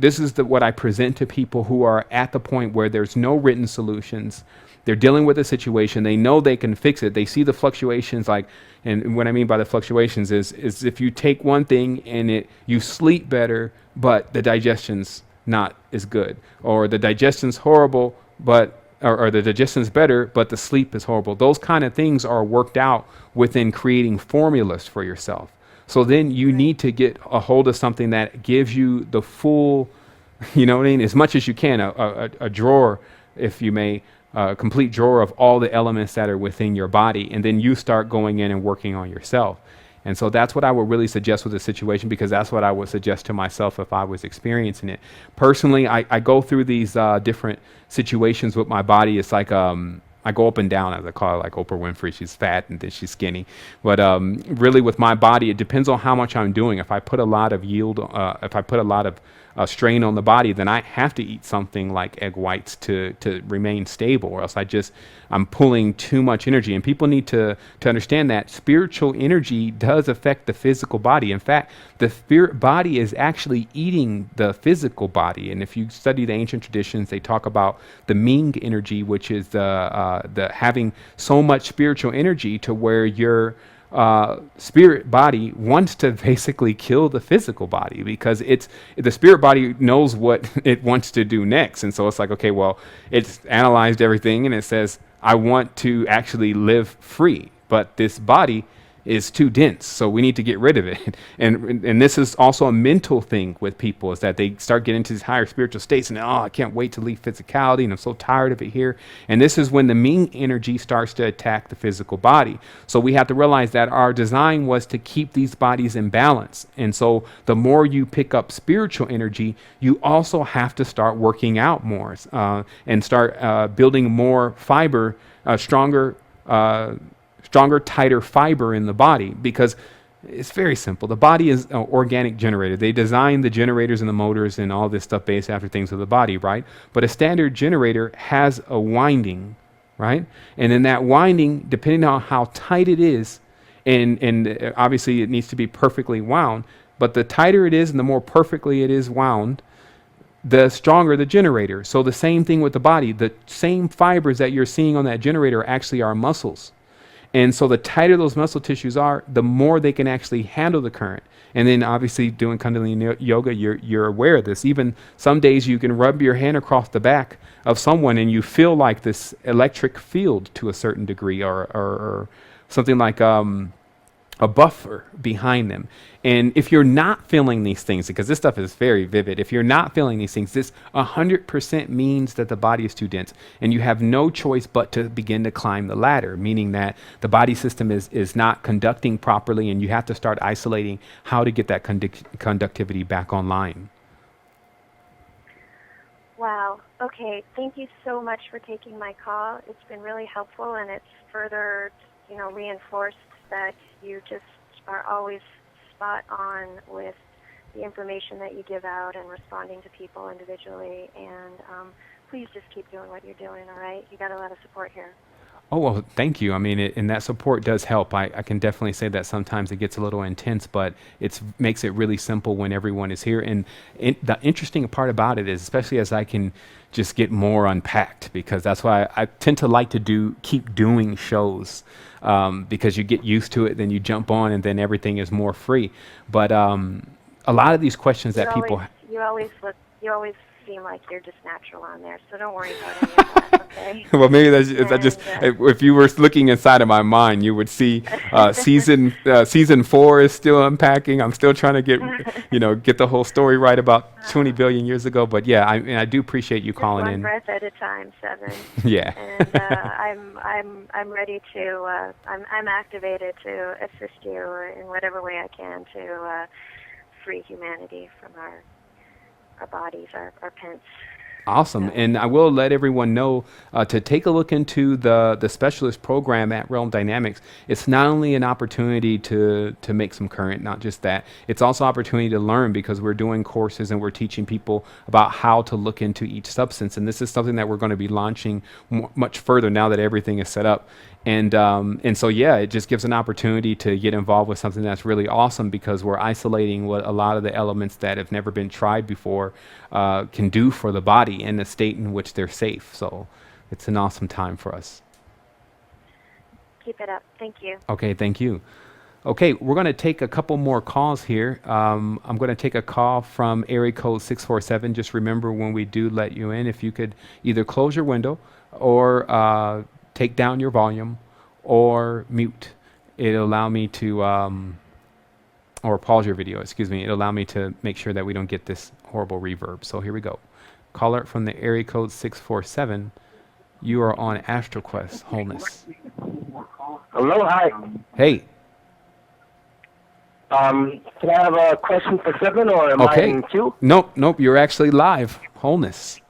present to people who are at the point where there's no written solutions. They're dealing with a situation. They know they can fix it. They see the fluctuations, like, and what I mean by the fluctuations is if you take one thing and you sleep better, but the digestion's not as good, or the digestion's horrible, but or the digestion's better, but the sleep is horrible. Those kind of things are worked out within creating formulas for yourself. So then you need to get a hold of something that gives you the full, you know what I mean, as much as you can, a drawer, if you may, a complete drawer of all the elements that are within your body, and then you start going in and working on yourself. And so that's what I would really suggest with the situation, because that's what I would suggest to myself if I was experiencing it. Personally, I go through these different situations with my body. It's like I go up and down, as I call it, like Oprah Winfrey. She's fat and then she's skinny. But really with my body, it depends on how much I'm doing. If I put a lot of if I put a lot of strain on the body, then I have to eat something like egg whites to remain stable, or else I'm pulling too much energy. And people need to understand that spiritual energy does affect the physical body. In fact, the spirit body is actually eating the physical body. And if you study the ancient traditions, they talk about the Ming energy, which is the having so much spiritual energy to where you're spirit body wants to basically kill the physical body, because the spirit body knows what it wants to do next. And so it's like, okay, well, it's analyzed everything and it says, I want to actually live free, but this body is too dense, so we need to get rid of it. And this is also a mental thing with people, is that they start getting into these higher spiritual states and, I can't wait to leave physicality and I'm so tired of it here. And this is when the Ming energy starts to attack the physical body. So we have to realize that our design was to keep these bodies in balance. And so the more you pick up spiritual energy, you also have to start working out more, and start building more fiber, stronger, tighter fiber in the body, because it's very simple. The body is an organic generator. They design the generators and the motors and all this stuff based after things of the body, right? But a standard generator has a winding, right? And in that winding, depending on how tight it is, and obviously it needs to be perfectly wound, but the tighter it is and the more perfectly it is wound, the stronger the generator. So the same thing with the body. The same fibers that you're seeing on that generator actually are muscles. And so the tighter those muscle tissues are, the more they can actually handle the current. And then obviously doing Kundalini yoga, you're aware of this. Even some days you can rub your hand across the back of someone and you feel like this electric field to a certain degree, or something like a buffer behind them. And if you're not feeling these things, because this stuff is very vivid, if you're not feeling these things, this 100% means that the body is too dense, and you have no choice but to begin to climb the ladder, meaning that the body system is not conducting properly, and you have to start isolating how to get that conductivity back online. Wow. Okay. Thank you so much for taking my call. It's been really helpful, and it's further, reinforced that you just are always spot on with the information that you give out and responding to people individually. And please just keep doing what you're doing, all right? You got a lot of support here. Oh, well, thank you. I mean, and that support does help. I can definitely say that sometimes it gets a little intense, but it makes it really simple when everyone is here. And the interesting part about it is, especially as I can just get more unpacked, because that's why I tend to like to keep doing shows, because you get used to it, then you jump on, and then everything is more free. But a lot of these questions that people... You always seem like you're just natural on there, so don't worry about any of that, okay? Well, maybe if you were looking inside of my mind, you would see season 4 is still unpacking. I'm still trying to get the whole story right about 20 billion years ago. But yeah, I do appreciate you calling in. One breath at a time, Sevan. Yeah. And I'm ready to. I'm activated to assist you in whatever way I can to free humanity from our bodies, our pence. Awesome. And I will let everyone know to take a look into the specialist program at Realm Dynamics. It's not only an opportunity to make some current, not just that, it's also opportunity to learn, because we're doing courses and we're teaching people about how to look into each substance. And this is something that we're going to be launching much further now that everything is set up. And so, yeah, it just gives an opportunity to get involved with something that's really awesome, because we're isolating what a lot of the elements that have never been tried before can do for the body in the state in which they're safe. So it's an awesome time for us. Keep it up. Thank you. Okay, thank you. Okay, we're going to take a couple more calls here. I'm going to take a call from area code 647. Just remember, when we do let you in, if you could either close your window or take down your volume or mute. It'll allow me to, or pause your video, excuse me. It'll allow me to make sure that we don't get this horrible reverb. So here we go. Caller from the area code 647. You are on Astral Quest Wholeness. Hello, hi. Hey. Can I have a question for Sevan, or am I in queue? Nope. You're actually live. Wholeness.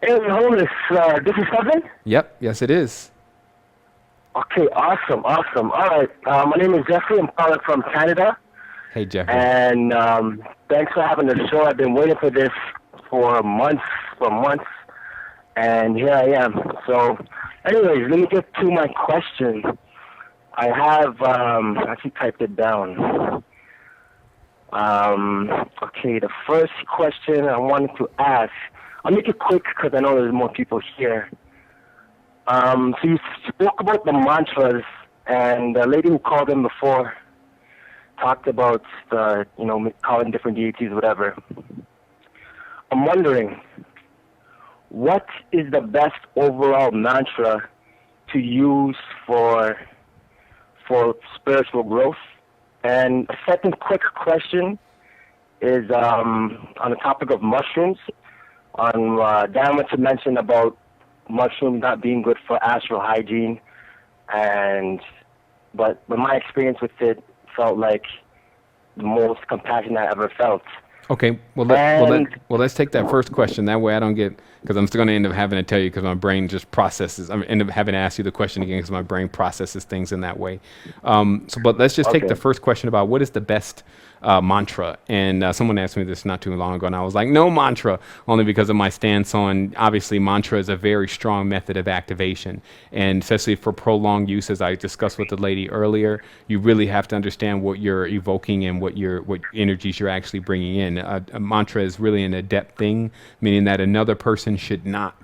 Hey, Wholeness. This is Sevan? Yep. Yes, it is. Okay, awesome. All right. My name is Jeffrey. I'm calling from Canada. Hey, Jeffrey. And thanks for having the show. I've been waiting for this for months. And here I am. So, anyways, let me get to my question. I have actually typed it down. Okay, the first question I wanted to ask, I'll make it quick because I know there's more people here. So you spoke about the mantras And the lady who called in before talked about calling different deities, whatever. I'm wondering, what is the best overall mantra to use for spiritual growth? And a second quick question is on the topic of mushrooms. Dan went to mention about mushrooms not being good for astral hygiene, but my experience with it felt like the most compassion I ever felt. Okay, let's take that first question. That way I don't get, because I'm still going to end up having to tell you because my brain just processes. I'm end up having to ask you the question again because my brain processes things in that way. But let's just take the first question about what is the best mantra. And someone asked me this not too long ago, and I was like, no mantra, only because of my stance on, obviously, mantra is a very strong method of activation. And especially for prolonged use, as I discussed with the lady earlier, you really have to understand what you're evoking and what energies you're actually bringing in. A mantra is really an adept thing, meaning that another person should not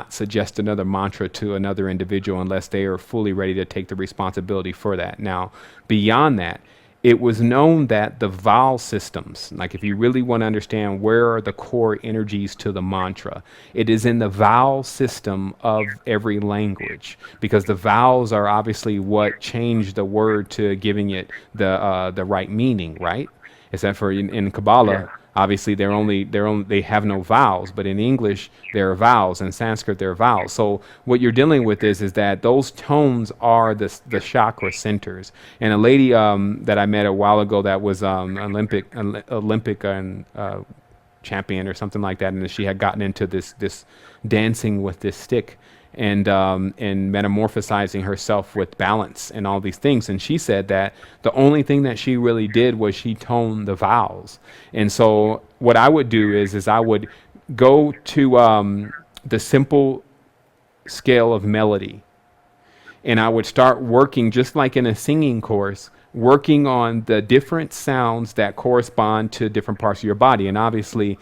suggest another mantra to another individual unless they are fully ready to take the responsibility for that. Now, beyond that, it was known that the vowel systems, like if you really want to understand where are the core energies to the mantra, it is in the vowel system of every language, because the vowels are obviously what changed the word to giving it the right meaning, right? Except for in Kabbalah, obviously they have no vowels, but in English there are vowels, in Sanskrit there are vowels. So what you're dealing with is that those tones are the chakra centers. And a lady that I met a while ago that was Olympic champion or something like that, and she had gotten into this dancing with this stick and metamorphosizing herself with balance and all these things. And she said that the only thing that she really did was she toned the vowels. And so what I would do is I would go to the simple scale of melody, and I would start working, just like in a singing course, working on the different sounds that correspond to different parts of your body. And obviously,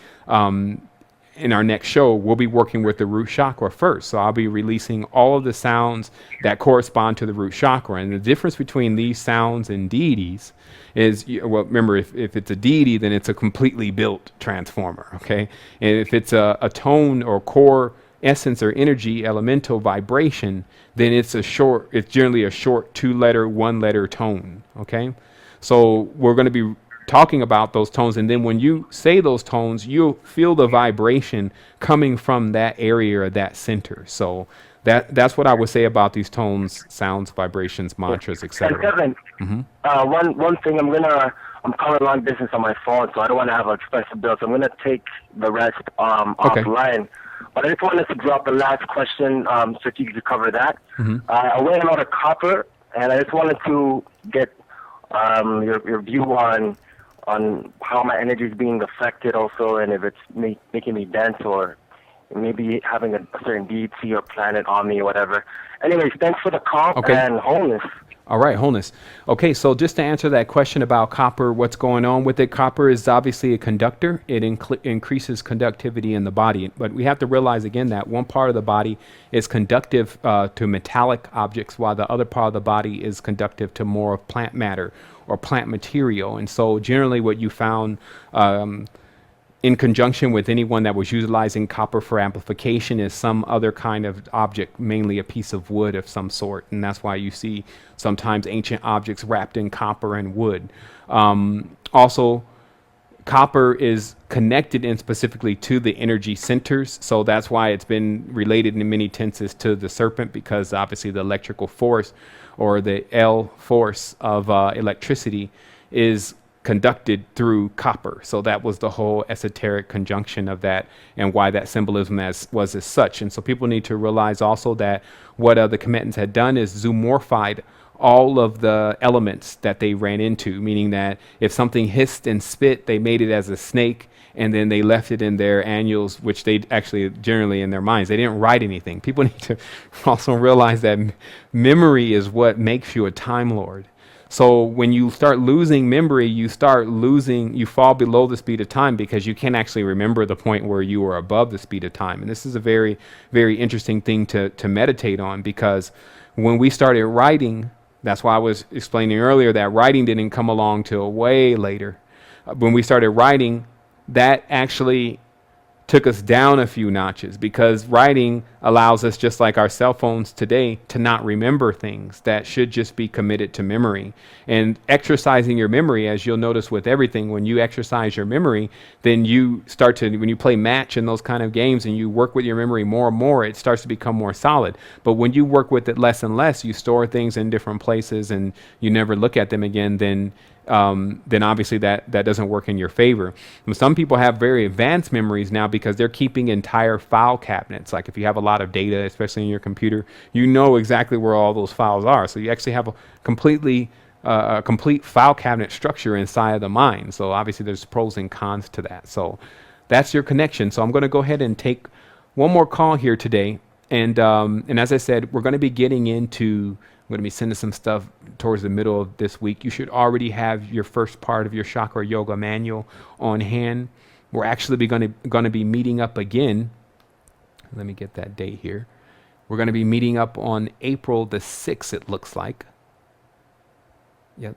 in our next show, we'll be working with the root chakra first. So I'll be releasing all of the sounds that correspond to the root chakra. And the difference between these sounds and deities is, well, remember, if it's a deity, then it's a completely built transformer, okay? And if it's a tone or core essence or energy, elemental vibration, then it's generally a short 2-letter, 1-letter tone, okay? So we're going to be talking about those tones, and then when you say those tones, you'll feel the vibration coming from that area or that center. So that's what I would say about these tones, sounds, vibrations, mantras, etc. And Kevin, one thing, I'm calling long distance on my phone, so I don't want to have an expensive bill, so I'm gonna take the rest offline. But I just wanted to drop the last question so you could cover that. I weigh a lot of copper, and I just wanted to get your view on how my energy is being affected also, and if it's making me dense or maybe having a certain deity or planet on me or whatever. Anyways, thanks for the call and wholeness. All right, wholeness. Okay, so just to answer that question about copper, what's going on with it, copper is obviously a conductor. It increases conductivity in the body. But we have to realize, again, that one part of the body is conductive to metallic objects, while the other part of the body is conductive to more of plant matter or plant material. And so generally what you found in conjunction with anyone that was utilizing copper for amplification is some other kind of object, mainly a piece of wood of some sort. And that's why you see sometimes ancient objects wrapped in copper and wood. Also, copper is connected in specifically to the energy centers. So that's why it's been related in many tenses to the serpent, because obviously the electrical force or the L force of electricity is conducted through copper. So that was the whole esoteric conjunction of that, and why that symbolism was as such. And so people need to realize also that what the commitments had done is zoomorphied all of the elements that they ran into, meaning that if something hissed and spit, they made it as a snake, and then they left it in their annuals, which they actually generally in their minds, they didn't write anything. People need to also realize that memory is what makes you a Time Lord. So when you start losing memory, you fall below the speed of time, because you can't actually remember the point where you were above the speed of time. And this is a very, very interesting thing to meditate on, because When we started writing, that's why I was explaining earlier that writing didn't come along till way later. When we started writing, that actually took us down a few notches, because writing allows us, just like our cell phones today, to not remember things that should just be committed to memory. And exercising your memory, as you'll notice with everything, when you exercise your memory, then you start to, when you play match and those kind of games and you work with your memory more and more, it starts to become more solid. But when you work with it less and less, you store things in different places and you never look at them again, then obviously that doesn't work in your favor. And some people have very advanced memories now because they're keeping entire file cabinets. Like if you have a lot of data, especially in your computer, you know exactly where all those files are. So you actually have a complete file cabinet structure inside of the mind. So obviously there's pros and cons to that. So that's your connection. So I'm going to go ahead and take one more call here today. And as I said, we're going to be getting into, I'm going to be sending some stuff towards the middle of this week. You should already have your first part of your chakra yoga manual on hand. We're actually going to be meeting up again. Let me get that date here. We're going to be meeting up on April the 6th, it looks like. Yep,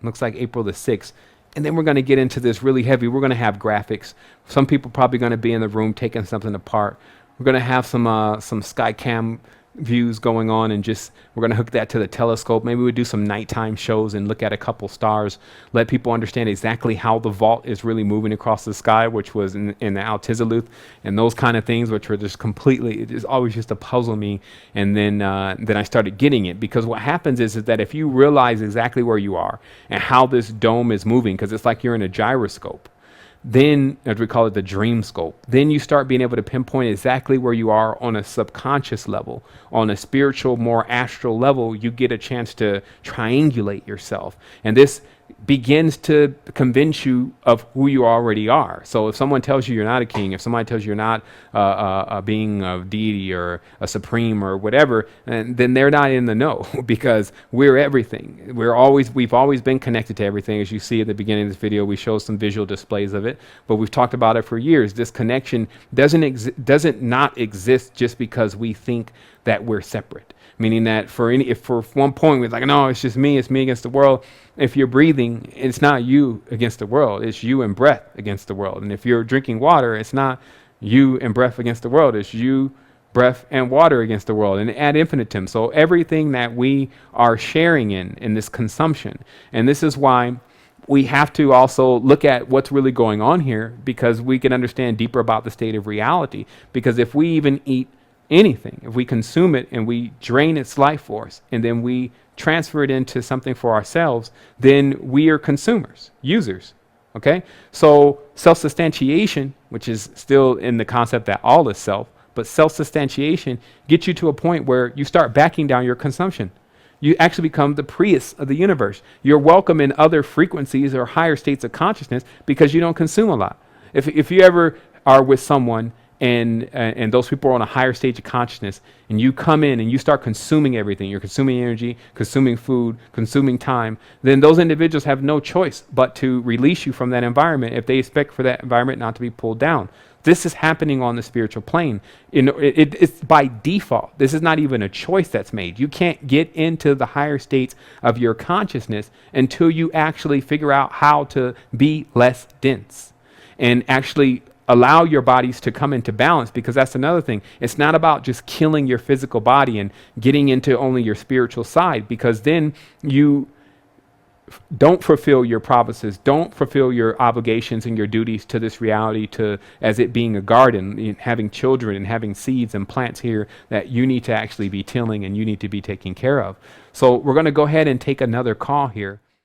looks like April the 6th. And then we're going to get into this really heavy. We're going to have graphics. Some people probably going to be in the room taking something apart. We're going to have some Skycam views going on, and just we're going to hook that to the telescope. Maybe we'll do some nighttime shows and look at a couple stars, let people understand exactly how the vault is really moving across the sky, which was in the Altiziluth, and those kind of things, which were just completely, it is always just to puzzle me. And then I started getting it, because what happens is that if you realize exactly where you are and how this dome is moving, because it's like you're in a gyroscope, then, as we call it, the dream scope, then you start being able to pinpoint exactly where you are on a subconscious level. On a spiritual, more astral level, you get a chance to triangulate yourself. And this begins to convince you of who you already are. So if someone tells you you're not a king, if somebody tells you you're not a being of deity or a supreme or whatever, then they're not in the know, because we're everything. We've always been connected to everything. As you see at the beginning of this video, we show some visual displays of it, but we've talked about it for years. This connection doesn't not exist just because we think that we're separate. Meaning that if for one point we're like, no, it's just me, it's me against the world. If you're breathing, it's not you against the world, it's you and breath against the world. And if you're drinking water, it's not you and breath against the world, it's you, breath, and water against the world, and ad infinitum. So everything that we are sharing in this consumption. And this is why we have to also look at what's really going on here, because we can understand deeper about the state of reality. Because if we even eat anything, if we consume it and we drain its life force and then we transfer it into something for ourselves, then we are consumers, users. Okay, so self-substantiation, which is still in the concept that all is self, but self-substantiation gets you to a point where you start backing down your consumption. You actually become the Prius of the universe. You're welcome in other frequencies or higher states of consciousness because you don't consume a lot. If you ever are with someone and those people are on a higher stage of consciousness, and you come in and you start consuming everything, you're consuming energy, consuming food, consuming time, then those individuals have no choice but to release you from that environment if they expect for that environment not to be pulled down. This is happening on the spiritual plane. It's by default. This is not even a choice that's made. You can't get into the higher states of your consciousness until you actually figure out how to be less dense and actually allow your bodies to come into balance, because that's another thing. It's not about just killing your physical body and getting into only your spiritual side, because then you don't fulfill your promises, don't fulfill your obligations and your duties to this reality, to as it being a garden, having children and having seeds and plants here that you need to actually be tilling and you need to be taking care of. So we're going to go ahead and take another call here.